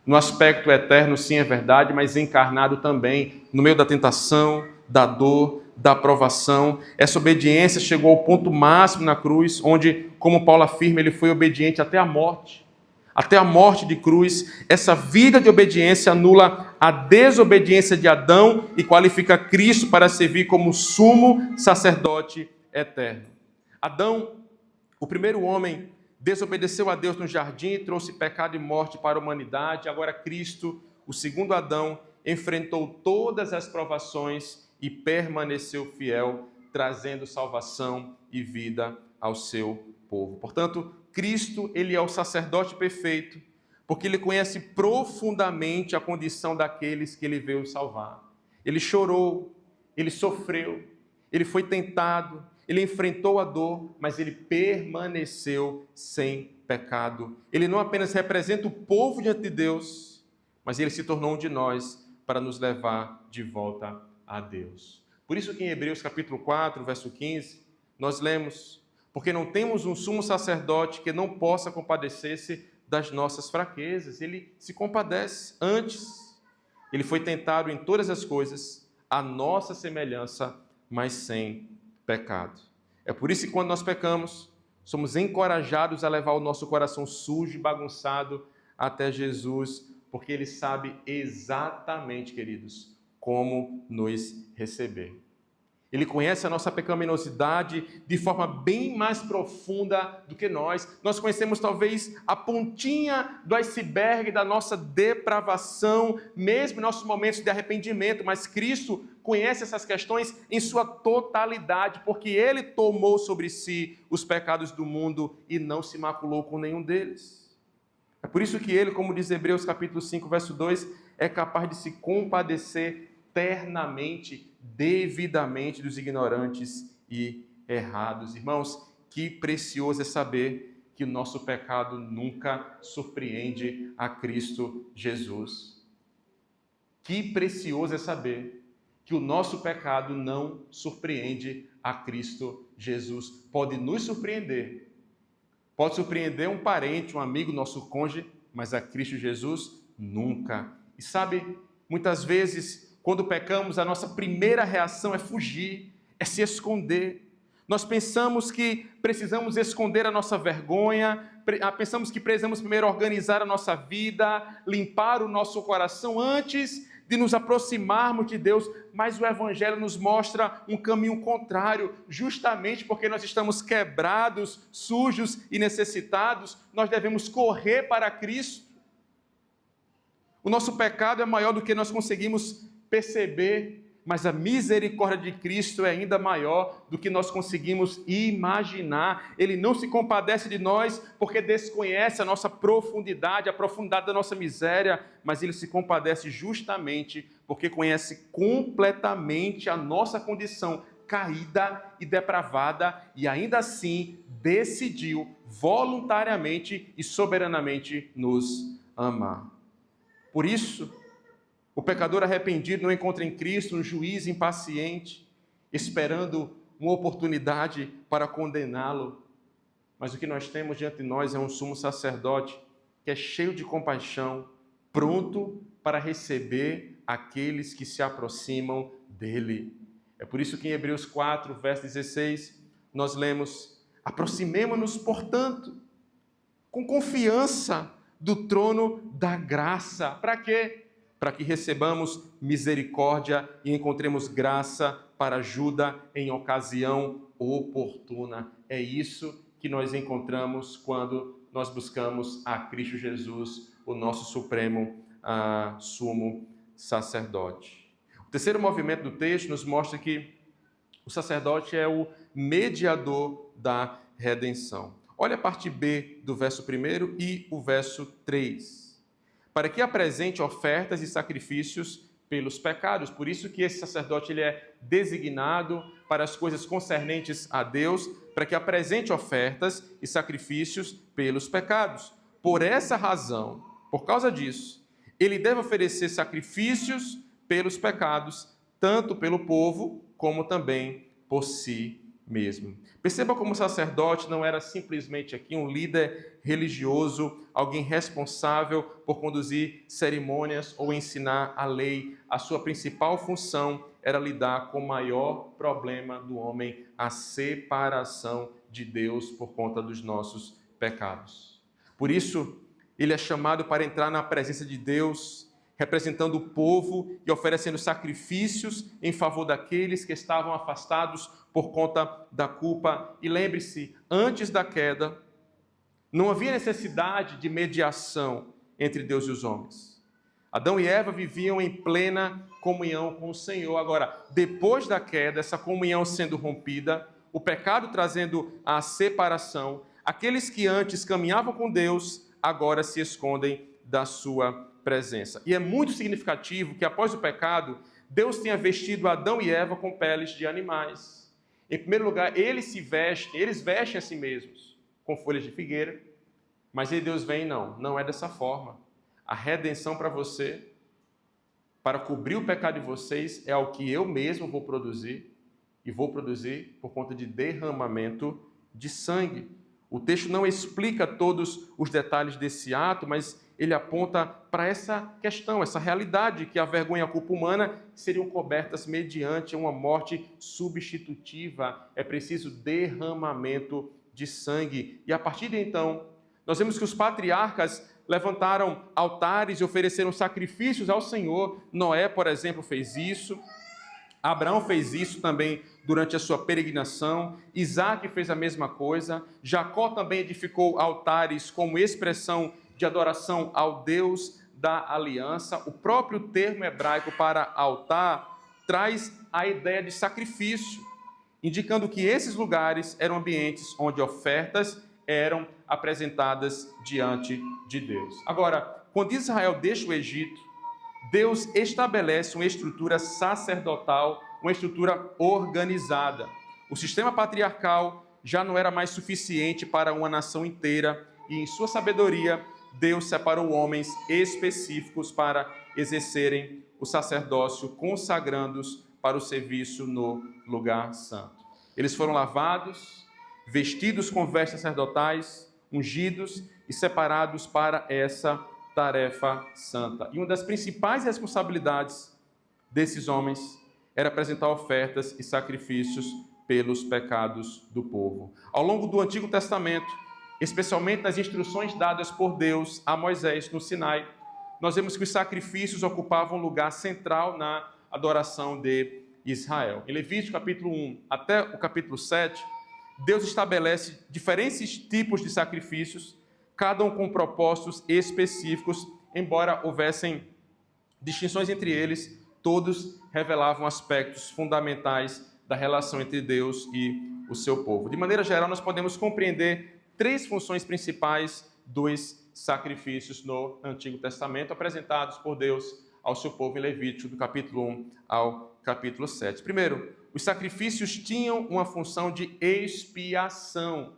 S1: no aspecto eterno, sim, é verdade, mas encarnado também, no meio da tentação, da dor, da aprovação. Essa obediência chegou ao ponto máximo na cruz, onde, como Paulo afirma, ele foi obediente até a morte. Até a morte de cruz. Essa vida de obediência anula a desobediência de Adão e qualifica Cristo para servir como sumo sacerdote eterno. Adão, o primeiro homem, desobedeceu a Deus no jardim, trouxe pecado e morte para a humanidade. Agora Cristo, o segundo Adão, enfrentou todas as provações e permaneceu fiel, trazendo salvação e vida ao seu povo. Portanto, Cristo, ele é o sacerdote perfeito, porque ele conhece profundamente a condição daqueles que ele veio salvar. Ele chorou, ele sofreu, ele foi tentado, ele enfrentou a dor, mas ele permaneceu sem pecado. Ele não apenas representa o povo diante de Deus, mas ele se tornou um de nós para nos levar de volta a Deus. Por isso que em Hebreus capítulo 4, verso 15, nós lemos: porque não temos um sumo sacerdote que não possa compadecer-se das nossas fraquezas. Ele se compadece. Antes, ele foi tentado em todas as coisas, à nossa semelhança, mas sem pecado. É por isso que quando nós pecamos, somos encorajados a levar o nosso coração sujo e bagunçado até Jesus, porque ele sabe exatamente, queridos, como nos receber. Ele conhece a nossa pecaminosidade de forma bem mais profunda do que nós. Nós conhecemos talvez a pontinha do iceberg da nossa depravação, mesmo em nossos momentos de arrependimento, mas Cristo conhece essas questões em sua totalidade, porque Ele tomou sobre si os pecados do mundo e não se maculou com nenhum deles. É por isso que Ele, como diz Hebreus capítulo 5, verso 2, é capaz de se compadecer ternamente, devidamente dos ignorantes e errados. Irmãos, que precioso é saber que o nosso pecado nunca surpreende a Cristo Jesus. Que precioso é saber que o nosso pecado não surpreende a Cristo Jesus. Pode nos surpreender, pode surpreender um parente, um amigo, nosso cônjuge, mas a Cristo Jesus nunca. E sabe, muitas vezes, quando pecamos, a nossa primeira reação é fugir, é se esconder. Nós pensamos que precisamos esconder a nossa vergonha, pensamos que precisamos primeiro organizar a nossa vida, limpar o nosso coração antes de nos aproximarmos de Deus, mas o Evangelho nos mostra um caminho contrário. Justamente porque nós estamos quebrados, sujos e necessitados, nós devemos correr para Cristo. O nosso pecado é maior do que nós conseguimos perceber, mas a misericórdia de Cristo é ainda maior do que nós conseguimos imaginar. Ele não se compadece de nós porque desconhece a nossa profundidade, a profundidade da nossa miséria, mas Ele se compadece justamente porque conhece completamente a nossa condição caída e depravada, e ainda assim decidiu voluntariamente e soberanamente nos amar. Por isso, o pecador arrependido não encontra em Cristo um juiz impaciente, esperando uma oportunidade para condená-lo. Mas o que nós temos diante de nós é um sumo sacerdote que é cheio de compaixão, pronto para receber aqueles que se aproximam dele. É por isso que em Hebreus 4, verso 16, nós lemos: aproximemo-nos, portanto, com confiança do trono da graça. Para quê? Para que recebamos misericórdia e encontremos graça para ajuda em ocasião oportuna. É isso que nós encontramos quando nós buscamos a Cristo Jesus, o nosso supremo sumo sacerdote. O terceiro movimento do texto nos mostra que o sacerdote é o mediador da redenção. Olha a parte B do verso 1 e o verso 3. Para que apresente ofertas e sacrifícios pelos pecados. Por isso que esse sacerdote ele é designado para as coisas concernentes a Deus, para que apresente ofertas e sacrifícios pelos pecados. Por essa razão, por causa disso, ele deve oferecer sacrifícios pelos pecados, tanto pelo povo como também por si mesmo. Perceba como o sacerdote não era simplesmente aqui um líder religioso, alguém responsável por conduzir cerimônias ou ensinar a lei. A sua principal função era lidar com o maior problema do homem, a separação de Deus por conta dos nossos pecados. Por isso, ele é chamado para entrar na presença de Deus, representando o povo e oferecendo sacrifícios em favor daqueles que estavam afastados por conta da culpa. E lembre-se, antes da queda, não havia necessidade de mediação entre Deus e os homens. Adão e Eva viviam em plena comunhão com o Senhor. Agora, depois da queda, essa comunhão sendo rompida, o pecado trazendo a separação, aqueles que antes caminhavam com Deus, agora se escondem da sua presença. E é muito significativo que após o pecado, Deus tenha vestido Adão e Eva com peles de animais. Em primeiro lugar, eles vestem a si mesmos com folhas de figueira, mas aí Deus vem, não é dessa forma. A redenção para você, para cobrir o pecado de vocês, é algo que eu mesmo vou produzir, e vou produzir por conta de derramamento de sangue. O texto não explica todos os detalhes desse ato, mas ele aponta para essa questão, essa realidade, que a vergonha e a culpa humana seriam cobertas mediante uma morte substitutiva. É preciso derramamento de sangue. E a partir de então, nós vemos que os patriarcas levantaram altares e ofereceram sacrifícios ao Senhor. Noé, por exemplo, fez isso. Abraão fez isso também durante a sua peregrinação. Isaac fez a mesma coisa. Jacó também edificou altares como expressão de adoração ao Deus da aliança. O próprio termo hebraico para altar traz a ideia de sacrifício, indicando que esses lugares eram ambientes onde ofertas eram apresentadas diante de Deus. Agora, quando Israel deixa o Egito, Deus estabelece uma estrutura sacerdotal, uma estrutura organizada. O sistema patriarcal já não era mais suficiente para uma nação inteira e, em sua sabedoria, Deus separou homens específicos para exercerem o sacerdócio, consagrando-os para o serviço no lugar santo. Eles foram lavados, vestidos com vestes sacerdotais, ungidos e separados para essa tarefa santa. E uma das principais responsabilidades desses homens era apresentar ofertas e sacrifícios pelos pecados do povo. Ao longo do Antigo Testamento, especialmente nas instruções dadas por Deus a Moisés no Sinai, nós vemos que os sacrifícios ocupavam um lugar central na adoração de Israel. Em Levítico capítulo 1 até o capítulo 7, Deus estabelece diferentes tipos de sacrifícios, cada um com propósitos específicos, embora houvessem distinções entre eles, todos revelavam aspectos fundamentais da relação entre Deus e o seu povo. De maneira geral, nós podemos compreender três funções principais dos sacrifícios no Antigo Testamento, apresentados por Deus ao seu povo em Levítico, do capítulo 1 ao capítulo 7. Primeiro, os sacrifícios tinham uma função de expiação.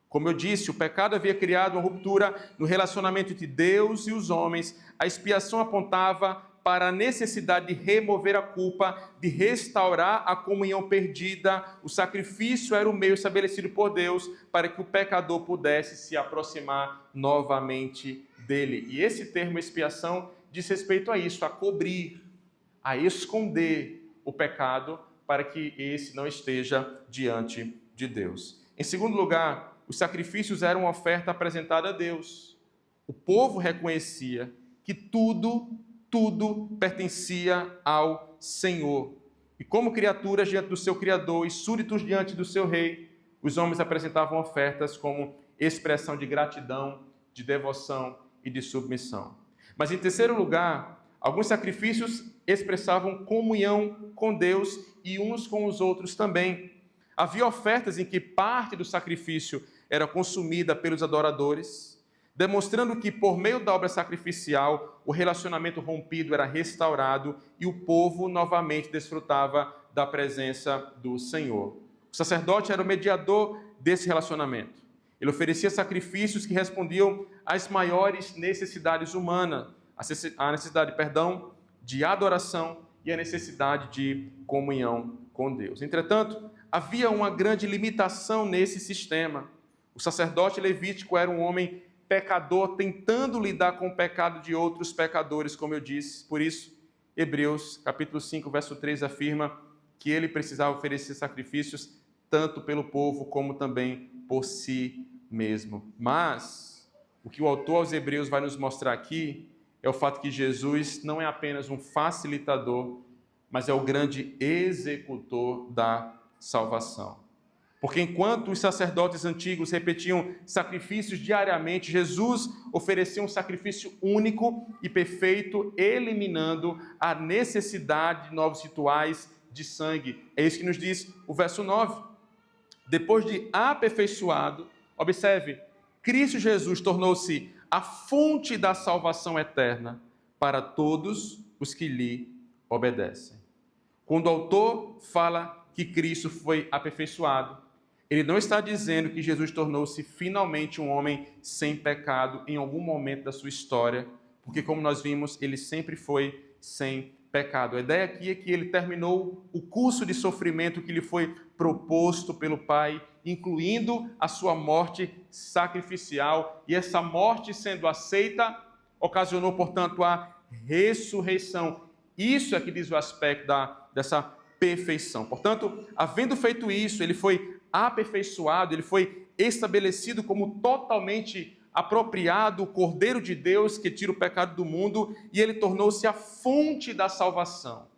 S1: Como eu disse, o pecado havia criado uma ruptura no relacionamento entre Deus e os homens. A expiação apontava para a necessidade de remover a culpa, de restaurar a comunhão perdida. O sacrifício era o meio estabelecido por Deus para que o pecador pudesse se aproximar novamente dele. E esse termo expiação diz respeito a isso, a cobrir, a esconder o pecado para que esse não esteja diante de Deus. Em segundo lugar, os sacrifícios eram uma oferta apresentada a Deus. O povo reconhecia que tudo pertencia ao Senhor. E como criaturas diante do seu Criador e súditos diante do seu Rei, os homens apresentavam ofertas como expressão de gratidão, de devoção e de submissão. Mas em terceiro lugar, alguns sacrifícios expressavam comunhão com Deus e uns com os outros também. Havia ofertas em que parte do sacrifício era consumida pelos adoradores, demonstrando que, por meio da obra sacrificial, o relacionamento rompido era restaurado e o povo novamente desfrutava da presença do Senhor. O sacerdote era o mediador desse relacionamento. Ele oferecia sacrifícios que respondiam às maiores necessidades humanas, a necessidade, de adoração e a necessidade de comunhão com Deus. Entretanto, havia uma grande limitação nesse sistema. O sacerdote levítico era um homem pecador tentando lidar com o pecado de outros pecadores, como eu disse. Por isso, Hebreus, capítulo 5, verso 3, afirma que ele precisava oferecer sacrifícios tanto pelo povo como também por si mesmo. Mas o que o autor aos Hebreus vai nos mostrar aqui é o fato que Jesus não é apenas um facilitador, mas é o grande executor da salvação. Porque enquanto os sacerdotes antigos repetiam sacrifícios diariamente, Jesus oferecia um sacrifício único e perfeito, eliminando a necessidade de novos rituais de sangue. É isso que nos diz o verso 9. Depois de aperfeiçoado, observe, Cristo Jesus tornou-se a fonte da salvação eterna para todos os que lhe obedecem. Quando o autor fala que Cristo foi aperfeiçoado, ele não está dizendo que Jesus tornou-se finalmente um homem sem pecado em algum momento da sua história, porque, como nós vimos, ele sempre foi sem pecado. A ideia aqui é que ele terminou o curso de sofrimento que lhe foi proposto pelo Pai, incluindo a sua morte sacrificial, e essa morte sendo aceita, ocasionou, portanto, a ressurreição. Isso é que diz o aspecto dessa perfeição. Portanto, havendo feito isso, ele foi aperfeiçoado, ele foi estabelecido como totalmente apropriado, o Cordeiro de Deus que tira o pecado do mundo, e ele tornou-se a fonte da salvação.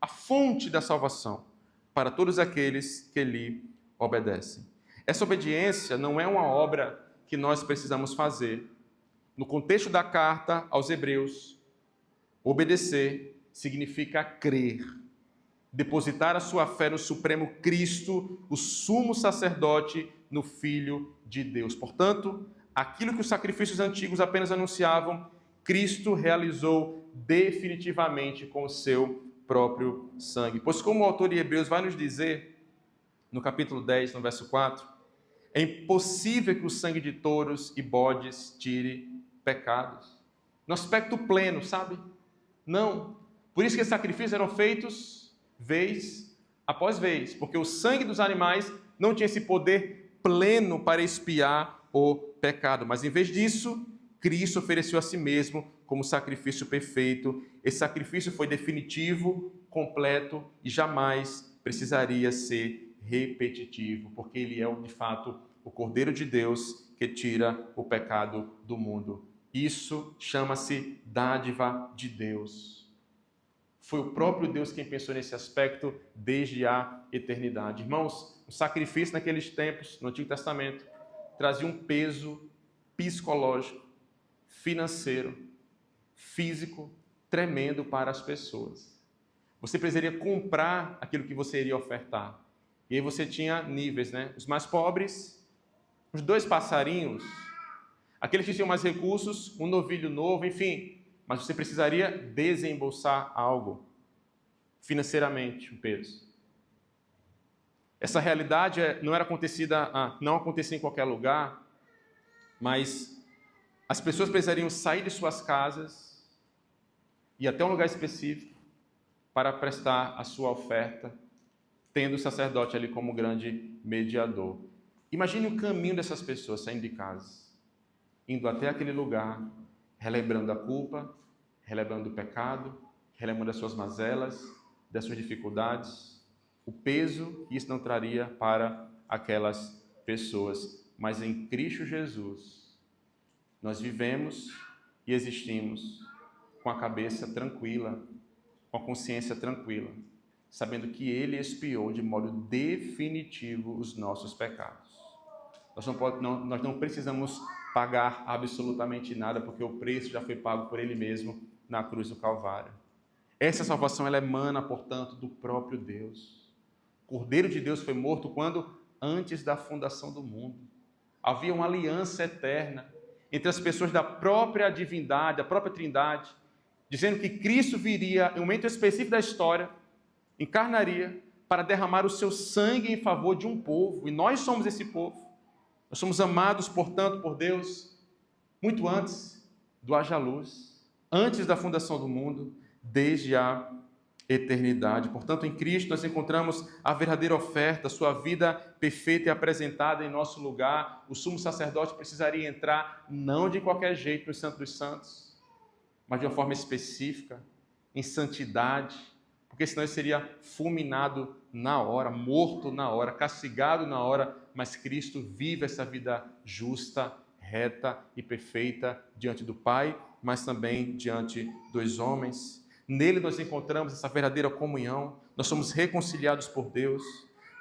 S1: A fonte da salvação para todos aqueles que lhe obedecem. Essa obediência não é uma obra que nós precisamos fazer. No contexto da carta aos Hebreus, obedecer significa crer. Depositar a sua fé no Supremo Cristo, o sumo sacerdote, no Filho de Deus. Portanto, aquilo que os sacrifícios antigos apenas anunciavam, Cristo realizou definitivamente com o seu próprio sangue. Pois, como o autor de Hebreus vai nos dizer, no capítulo 10, no verso 4, é impossível que o sangue de touros e bodes tire pecados. No aspecto pleno, sabe? Não. Por isso que os sacrifícios eram feitos vez após vez, porque o sangue dos animais não tinha esse poder pleno para expiar o pecado. Mas em vez disso, Cristo ofereceu a si mesmo como sacrifício perfeito. Esse sacrifício foi definitivo, completo e jamais precisaria ser repetitivo, porque ele é, de fato, o Cordeiro de Deus que tira o pecado do mundo. Isso chama-se dádiva de Deus. Foi o próprio Deus quem pensou nesse aspecto desde a eternidade. Irmãos, o sacrifício naqueles tempos, no Antigo Testamento, trazia um peso psicológico, financeiro, físico, tremendo para as pessoas. Você precisaria comprar aquilo que você iria ofertar. E aí você tinha níveis, né? Os mais pobres, os 2 passarinhos, aqueles que tinham mais recursos, um novilho novo, enfim. Mas você precisaria desembolsar algo, financeiramente, um peso. Essa realidade não acontecia em qualquer lugar, mas as pessoas precisariam sair de suas casas e ir até um lugar específico para prestar a sua oferta, tendo o sacerdote ali como grande mediador. Imagine o caminho dessas pessoas saindo de casa, indo até aquele lugar, relembrando a culpa, relembrando o pecado, relembrando as suas mazelas, das suas dificuldades, o peso que isso não traria para aquelas pessoas. Mas em Cristo Jesus, nós vivemos e existimos com a cabeça tranquila, com a consciência tranquila, sabendo que Ele expiou de modo definitivo os nossos pecados. Nós não precisamos pagar absolutamente nada, porque o preço já foi pago por Ele mesmo na cruz do Calvário. Essa salvação ela emana, portanto, do próprio Deus. O Cordeiro de Deus foi morto quando? Antes da fundação do mundo. Havia uma aliança eterna entre as pessoas da própria divindade, da própria Trindade, dizendo que Cristo viria em um momento específico da história, encarnaria, para derramar o seu sangue em favor de um povo. E nós somos esse povo. Nós somos amados, portanto, por Deus, muito antes do haja luz, antes da fundação do mundo, desde a eternidade. Portanto, em Cristo nós encontramos a verdadeira oferta, sua vida perfeita e apresentada em nosso lugar. O sumo sacerdote precisaria entrar, não de qualquer jeito, no Santo dos Santos, mas de uma forma específica, em santidade, porque senão ele seria fulminado na hora, morto na hora, castigado na hora, mas Cristo vive essa vida justa, reta e perfeita diante do Pai, mas também diante dos homens. Nele nós encontramos essa verdadeira comunhão, nós somos reconciliados por Deus,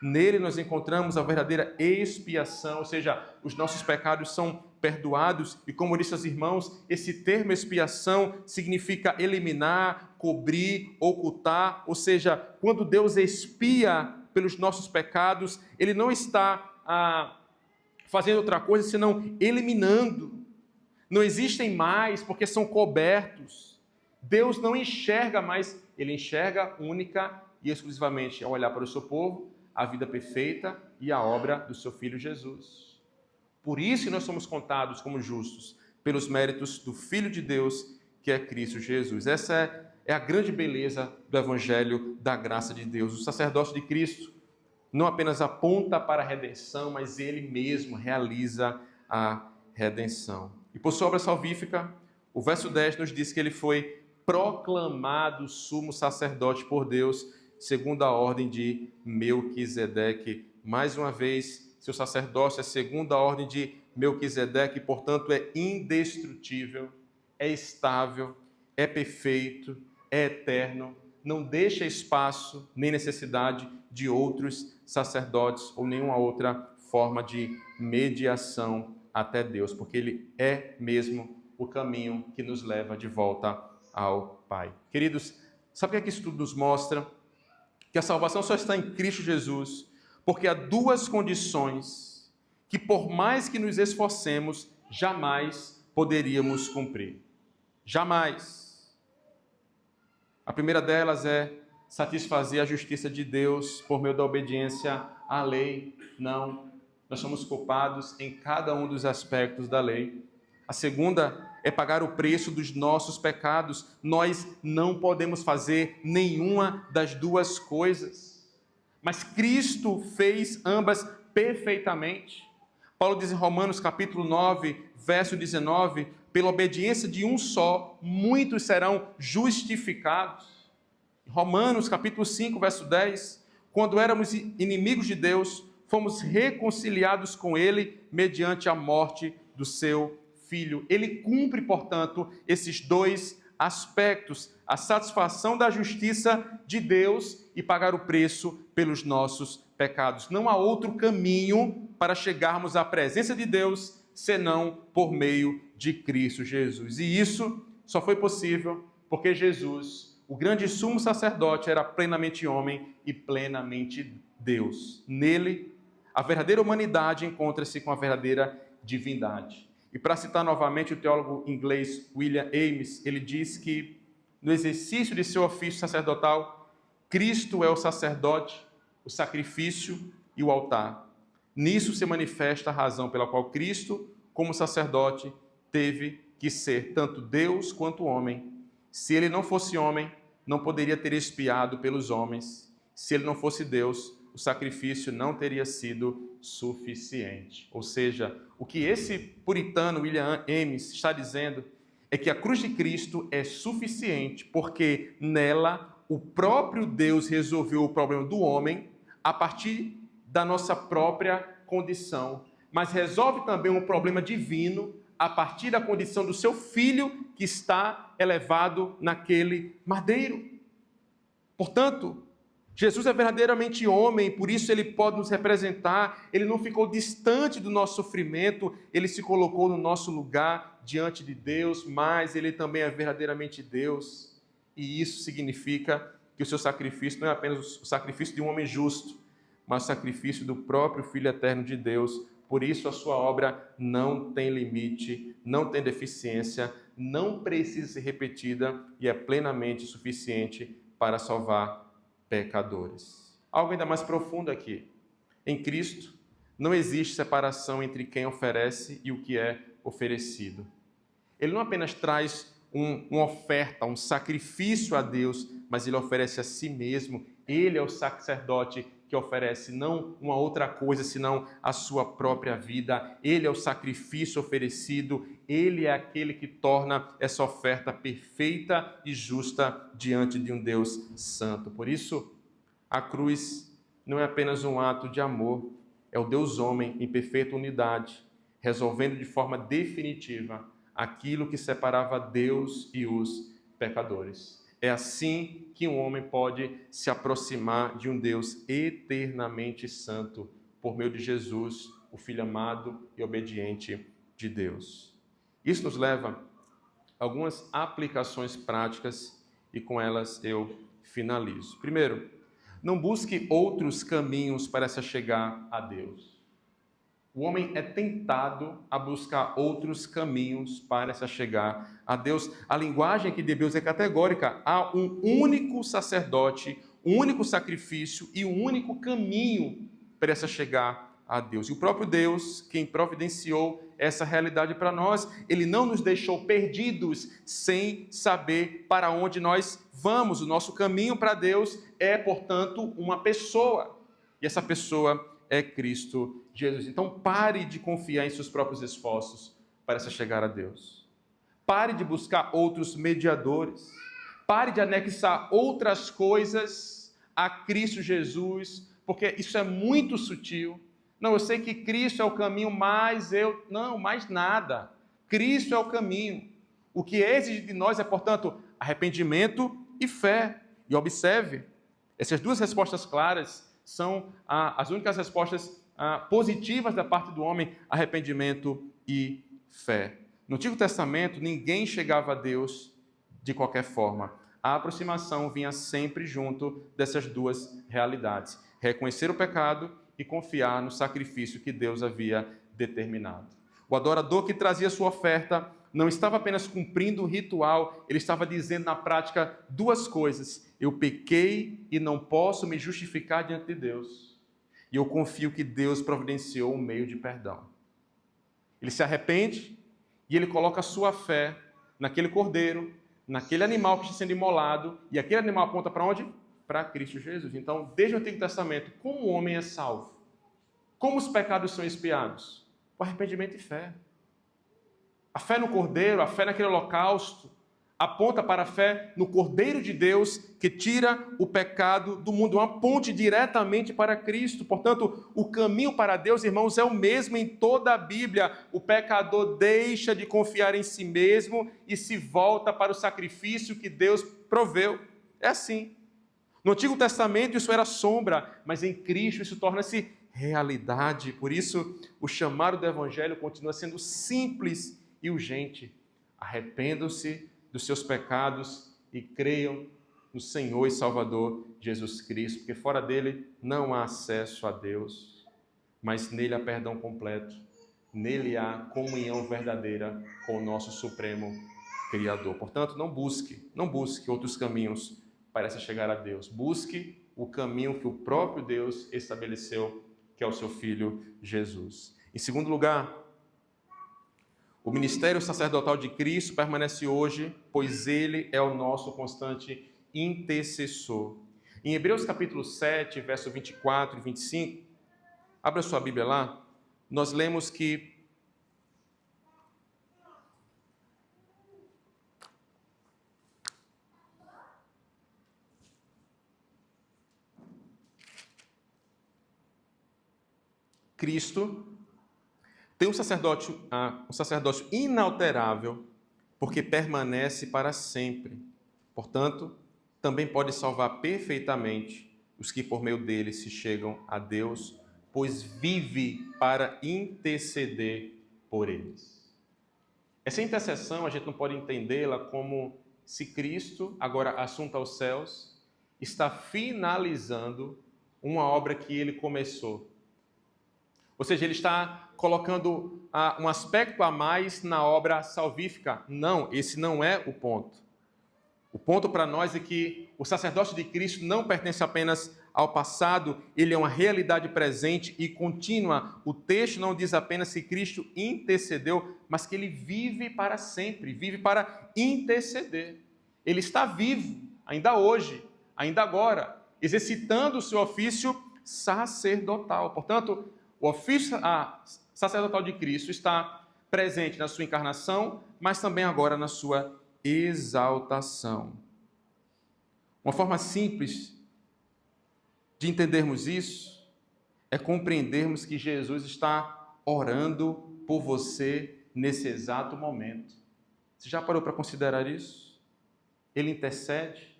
S1: Nele nós encontramos a verdadeira expiação, ou seja, os nossos pecados são perdoados. E como disse aos irmãos, esse termo expiação significa eliminar, cobrir, ocultar. Ou seja, quando Deus expia pelos nossos pecados, Ele não está fazendo outra coisa senão eliminando. Não existem mais porque são cobertos. Deus não enxerga mais, Ele enxerga única e exclusivamente ao olhar para o seu povo, a vida perfeita e a obra do seu Filho Jesus. Por isso nós somos contados como justos, pelos méritos do Filho de Deus, que é Cristo Jesus. Essa é a grande beleza do Evangelho da graça de Deus. O sacerdócio de Cristo não apenas aponta para a redenção, mas Ele mesmo realiza a redenção. E por sua obra salvífica, o verso 10 nos diz que Ele foi proclamado sumo sacerdote por Deus, segundo a ordem de Melquisedeque. Mais uma vez, seu sacerdócio é segundo a ordem de Melquisedeque, portanto é indestrutível, é estável, é perfeito, é eterno, não deixa espaço nem necessidade de outros sacerdotes ou nenhuma outra forma de mediação até Deus, porque Ele é mesmo o caminho que nos leva de volta ao Pai. Queridos, sabe o que é que isso tudo nos mostra? Que a salvação só está em Cristo Jesus, porque há duas condições que, por mais que nos esforcemos, jamais poderíamos cumprir. Jamais. A primeira delas é satisfazer a justiça de Deus por meio da obediência à lei. Não, nós somos culpados em cada um dos aspectos da lei. A segunda é pagar o preço dos nossos pecados. Nós não podemos fazer nenhuma das duas coisas. Mas Cristo fez ambas perfeitamente. Paulo diz em Romanos capítulo 9, verso 19, pela obediência de um só, muitos serão justificados. Romanos capítulo 5, verso 10, quando éramos inimigos de Deus, fomos reconciliados com Ele mediante a morte do seu Filho. Ele cumpre, portanto, esses dois aspectos, a satisfação da justiça de Deus e pagar o preço pelos nossos pecados. Não há outro caminho para chegarmos à presença de Deus, senão por meio de Cristo Jesus. E isso só foi possível porque Jesus, o grande sumo sacerdote, era plenamente homem e plenamente Deus. Nele, a verdadeira humanidade encontra-se com a verdadeira divindade. E para citar novamente o teólogo inglês William Ames, ele diz que no exercício de seu ofício sacerdotal, Cristo é o sacerdote, o sacrifício e o altar. Nisso se manifesta a razão pela qual Cristo, como sacerdote, teve que ser tanto Deus quanto homem. Se ele não fosse homem, não poderia ter expiado pelos homens. Se ele não fosse Deus, o sacrifício não teria sido suficiente. Ou seja, o que esse puritano William Ames está dizendo é que a cruz de Cristo é suficiente, porque nela o próprio Deus resolveu o problema do homem a partir da nossa própria condição, mas resolve também um problema divino a partir da condição do seu Filho que está elevado naquele madeiro. Portanto, Jesus é verdadeiramente homem, por isso ele pode nos representar. Ele não ficou distante do nosso sofrimento, ele se colocou no nosso lugar diante de Deus, mas ele também é verdadeiramente Deus. E isso significa que o seu sacrifício não é apenas o sacrifício de um homem justo, mas o sacrifício do próprio Filho eterno de Deus. Por isso a sua obra não tem limite, não tem deficiência, não precisa ser repetida e é plenamente suficiente para salvar pecadores. Algo ainda mais profundo aqui. Em Cristo, não existe separação entre quem oferece e o que é oferecido. Ele não apenas traz uma oferta, um sacrifício a Deus, mas ele oferece a si mesmo. Ele é o sacerdote que oferece não uma outra coisa, senão a sua própria vida. Ele é o sacrifício oferecido. Ele é aquele que torna essa oferta perfeita e justa diante de um Deus santo. Por isso, a cruz não é apenas um ato de amor, é o Deus homem em perfeita unidade, resolvendo de forma definitiva aquilo que separava Deus e os pecadores. É assim que um homem pode se aproximar de um Deus eternamente santo, por meio de Jesus, o Filho amado e obediente de Deus. Isso nos leva a algumas aplicações práticas e com elas eu finalizo. Primeiro, não busque outros caminhos para se chegar a Deus. O homem é tentado a buscar outros caminhos para se chegar a Deus. A linguagem aqui de Deus é categórica. Há um único sacerdote, um único sacrifício e um único caminho para se chegar a Deus. E o próprio Deus, quem providenciou essa realidade para nós, ele não nos deixou perdidos sem saber para onde nós vamos. O nosso caminho para Deus é, portanto, uma pessoa. E essa pessoa é Cristo Jesus. Então pare de confiar em seus próprios esforços para se chegar a Deus. Pare de buscar outros mediadores. Pare de anexar outras coisas a Cristo Jesus, porque isso é muito sutil. Não, eu sei que Cristo é o caminho, mas não, mais nada. Cristo é o caminho. O que exige de nós é, portanto, arrependimento e fé. E observe, essas duas respostas claras são as únicas respostas positivas da parte do homem: arrependimento e fé. No Antigo Testamento, ninguém chegava a Deus de qualquer forma. A aproximação vinha sempre junto dessas duas realidades: reconhecer o pecado e confiar no sacrifício que Deus havia determinado. O adorador que trazia sua oferta não estava apenas cumprindo o ritual, ele estava dizendo na prática duas coisas: eu pequei e não posso me justificar diante de Deus, e eu confio que Deus providenciou um meio de perdão. Ele se arrepende e ele coloca a sua fé naquele cordeiro, naquele animal que está sendo imolado, e aquele animal aponta para onde? Para Cristo Jesus. Então, desde o Antigo Testamento, como o homem é salvo? Como os pecados são expiados? Com arrependimento e fé. A fé no Cordeiro, a fé naquele holocausto, aponta para a fé no Cordeiro de Deus que tira o pecado do mundo, uma ponte diretamente para Cristo. Portanto, o caminho para Deus, irmãos, é o mesmo em toda a Bíblia. O pecador deixa de confiar em si mesmo e se volta para o sacrifício que Deus proveu. É assim. No Antigo Testamento isso era sombra, mas em Cristo isso torna-se realidade. Por isso, o chamado do Evangelho continua sendo simples e urgente. Arrependam-se dos seus pecados e creiam no Senhor e Salvador Jesus Cristo, porque fora dele não há acesso a Deus, mas nele há perdão completo, nele há comunhão verdadeira com o nosso Supremo Criador. Portanto, não busque outros caminhos para se chegar a Deus. Busque o caminho que o próprio Deus estabeleceu, que é o seu Filho Jesus. Em segundo lugar, o ministério sacerdotal de Cristo permanece hoje, pois ele é o nosso constante intercessor. Em Hebreus capítulo 7, verso 24 e 25, abra sua Bíblia lá, nós lemos que Cristo tem um sacerdócio inalterável, porque permanece para sempre. Portanto, também pode salvar perfeitamente os que por meio dele se chegam a Deus, pois vive para interceder por eles. Essa intercessão a gente não pode entendê-la como se Cristo, agora assunto aos céus, está finalizando uma obra que ele começou. Ou seja, ele está colocando um aspecto a mais na obra salvífica. Não, esse não é o ponto. O ponto para nós é que o sacerdócio de Cristo não pertence apenas ao passado, ele é uma realidade presente e contínua. O texto não diz apenas que Cristo intercedeu, mas que ele vive para sempre, vive para interceder. Ele está vivo, ainda hoje, ainda agora, exercitando o seu ofício sacerdotal. Portanto, o ofício sacerdotal de Cristo está presente na sua encarnação, mas também agora na sua exaltação. Uma forma simples de entendermos isso é compreendermos que Jesus está orando por você nesse exato momento. Você já parou para considerar isso? Ele intercede,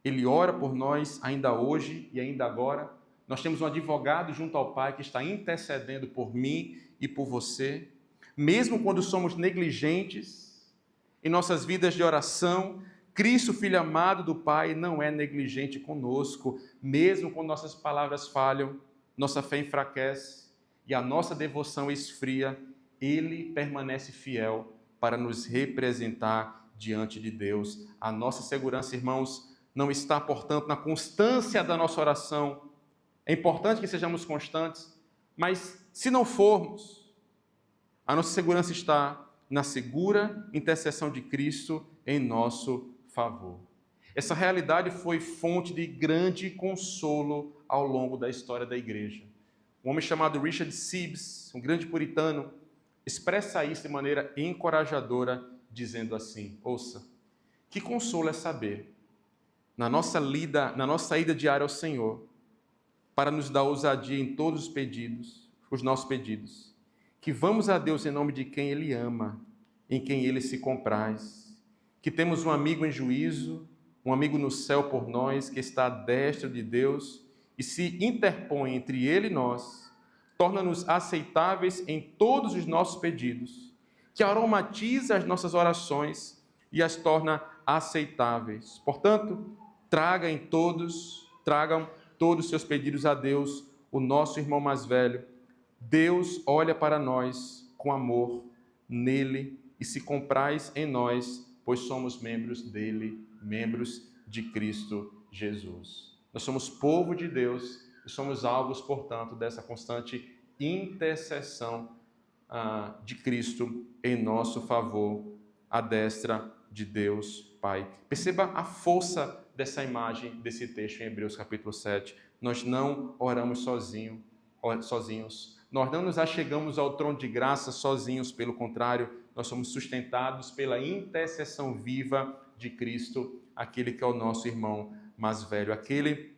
S1: Ele ora por nós ainda hoje e ainda agora. Nós temos um advogado junto ao Pai que está intercedendo por mim e por você. Mesmo quando somos negligentes em nossas vidas de oração, Cristo, Filho amado do Pai, não é negligente conosco. Mesmo quando nossas palavras falham, nossa fé enfraquece e a nossa devoção esfria, Ele permanece fiel para nos representar diante de Deus. A nossa segurança, irmãos, não está, portanto, na constância da nossa oração. É importante que sejamos constantes, mas se não formos, a nossa segurança está na segura intercessão de Cristo em nosso favor. Essa realidade foi fonte de grande consolo ao longo da história da igreja. Um homem chamado Richard Sibbes, um grande puritano, expressa isso de maneira encorajadora, dizendo assim: ouça, que consolo é saber, na nossa ida diária ao Senhor, para nos dar ousadia em todos os pedidos, os nossos pedidos, que vamos a Deus em nome de quem Ele ama, em quem Ele se compraz, que temos um amigo em juízo, um amigo no céu por nós, que está à destra de Deus e se interpõe entre Ele e nós, torna-nos aceitáveis em todos os nossos pedidos, que aromatiza as nossas orações e as torna aceitáveis. Portanto, tragam todos os seus pedidos a Deus, o nosso irmão mais velho. Deus olha para nós com amor nele e se compraz em nós, pois somos membros dele, membros de Cristo Jesus. Nós somos povo de Deus e somos alvos, portanto, dessa constante intercessão de Cristo em nosso favor, à destra de Deus Pai. Perceba a força dessa imagem, desse texto em Hebreus capítulo 7. Nós não oramos sozinhos. Nós não nos achegamos ao trono de graça sozinhos, pelo contrário, nós somos sustentados pela intercessão viva de Cristo, aquele que é o nosso irmão mais velho, aquele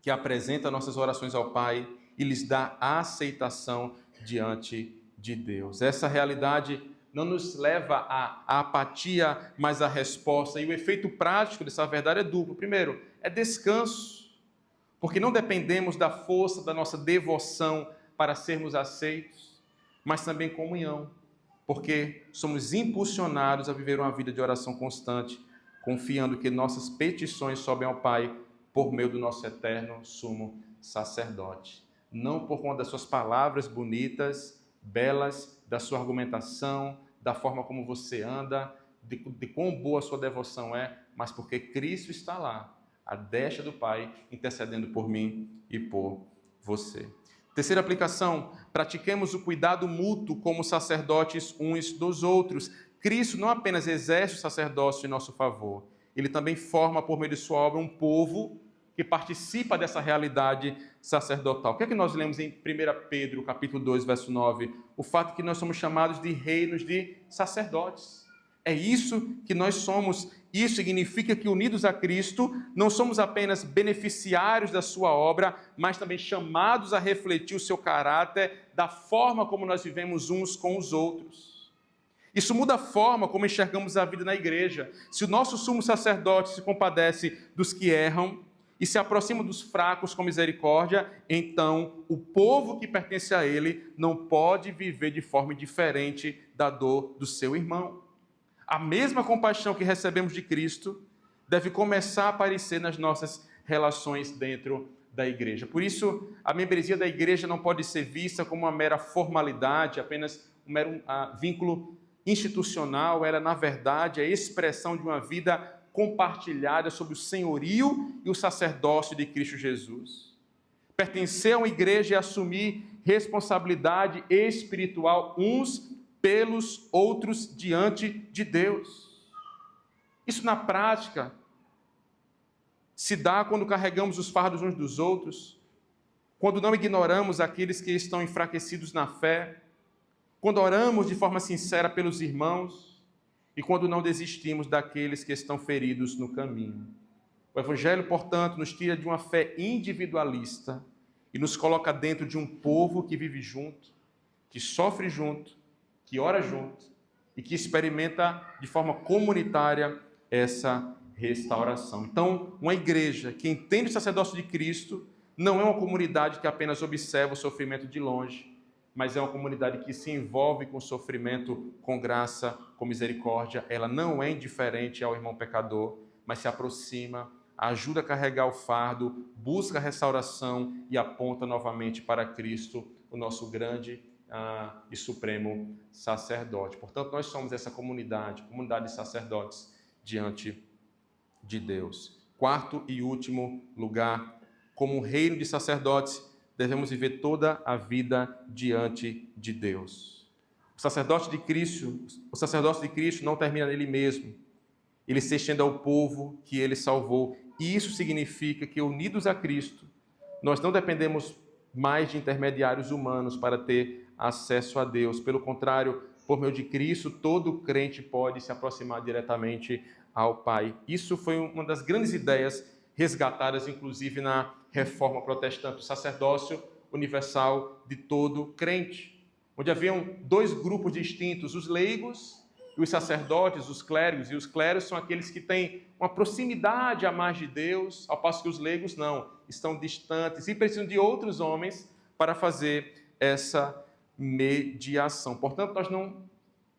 S1: que apresenta nossas orações ao Pai e lhes dá a aceitação diante de Deus. Essa realidade não nos leva à apatia, mas à resposta. E o efeito prático dessa verdade é duplo. Primeiro, é descanso, porque não dependemos da força da nossa devoção para sermos aceitos, mas também comunhão, porque somos impulsionados a viver uma vida de oração constante, confiando que nossas petições sobem ao Pai por meio do nosso eterno sumo sacerdote. Não por conta das suas palavras bonitas, belas, da sua argumentação, da forma como você anda, de quão boa a sua devoção é, mas porque Cristo está lá, à destra do Pai, intercedendo por mim e por você. Terceira aplicação, pratiquemos o cuidado mútuo como sacerdotes uns dos outros. Cristo não apenas exerce o sacerdócio em nosso favor, ele também forma por meio de sua obra um povo que participa dessa realidade sacerdotal. O que é que nós lemos em 1 Pedro, capítulo 2, verso 9? O fato que nós somos chamados de reinos de sacerdotes. É isso que nós somos. Isso significa que, unidos a Cristo, não somos apenas beneficiários da sua obra, mas também chamados a refletir o seu caráter da forma como nós vivemos uns com os outros. Isso muda a forma como enxergamos a vida na igreja. Se o nosso sumo sacerdote se compadece dos que erram e se aproxima dos fracos com misericórdia, então o povo que pertence a ele não pode viver de forma diferente da dor do seu irmão. A mesma compaixão que recebemos de Cristo deve começar a aparecer nas nossas relações dentro da igreja. Por isso, a membresia da igreja não pode ser vista como uma mera formalidade, apenas um mero vínculo institucional. Ela, na verdade, é a expressão de uma vida compartilhada sobre o senhorio e o sacerdócio de Cristo Jesus. Pertencer a uma igreja é assumir responsabilidade espiritual uns pelos outros diante de Deus. Isso na prática se dá quando carregamos os fardos uns dos outros, quando não ignoramos aqueles que estão enfraquecidos na fé, quando oramos de forma sincera pelos irmãos e quando não desistimos daqueles que estão feridos no caminho. O Evangelho, portanto, nos tira de uma fé individualista e nos coloca dentro de um povo que vive junto, que sofre junto, que ora junto e que experimenta de forma comunitária essa restauração. Então, uma igreja que entende o sacerdócio de Cristo não é uma comunidade que apenas observa o sofrimento de longe, mas é uma comunidade que se envolve com o sofrimento com graça, com misericórdia. Ela não é indiferente ao irmão pecador, mas se aproxima, ajuda a carregar o fardo, busca a restauração e aponta novamente para Cristo, o nosso grande e supremo sacerdote. Portanto, nós somos essa comunidade de sacerdotes diante de Deus. Quarto e último lugar, como reino de sacerdotes, devemos viver toda a vida diante de Deus. O sacerdócio de Cristo não termina nele mesmo. Ele se estende ao povo que ele salvou. E isso significa que, unidos a Cristo, nós não dependemos mais de intermediários humanos para ter acesso a Deus. Pelo contrário, por meio de Cristo, todo crente pode se aproximar diretamente ao Pai. Isso foi uma das grandes ideias resgatadas, inclusive, na Reforma Protestante, o sacerdócio universal de todo crente, onde haviam dois grupos distintos, os leigos e os sacerdotes, os clérigos. E os clérigos são aqueles que têm uma proximidade a mais de Deus, ao passo que os leigos não, estão distantes e precisam de outros homens para fazer essa mediação. Portanto, nós não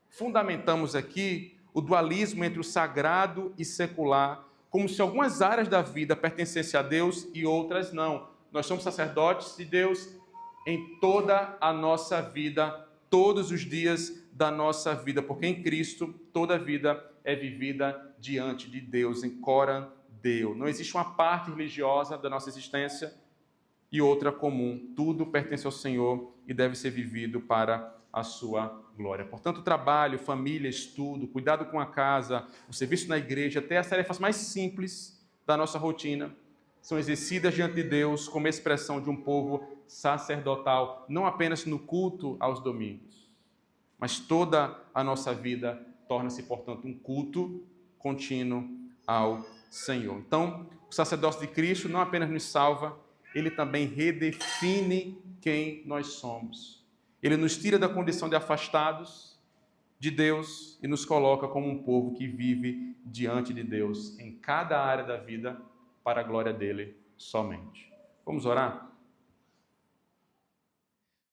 S1: fundamentamos aqui o dualismo entre o sagrado e secular, como se algumas áreas da vida pertencessem a Deus e outras não. Nós somos sacerdotes de Deus em toda a nossa vida, todos os dias da nossa vida, porque em Cristo toda a vida é vivida diante de Deus, em coram Deo. Não existe uma parte religiosa da nossa existência e outra comum. Tudo pertence ao Senhor e deve ser vivido para a sua glória. Portanto, trabalho, família, estudo, cuidado com a casa, o serviço na igreja, até as tarefas mais simples da nossa rotina, são exercidas diante de Deus como expressão de um povo sacerdotal, não apenas no culto aos domingos, mas toda a nossa vida torna-se, portanto, um culto contínuo ao Senhor. Então, o sacerdócio de Cristo não apenas nos salva, ele também redefine quem nós somos. Ele nos tira da condição de afastados de Deus e nos coloca como um povo que vive diante de Deus em cada área da vida para a glória dele somente. Vamos orar?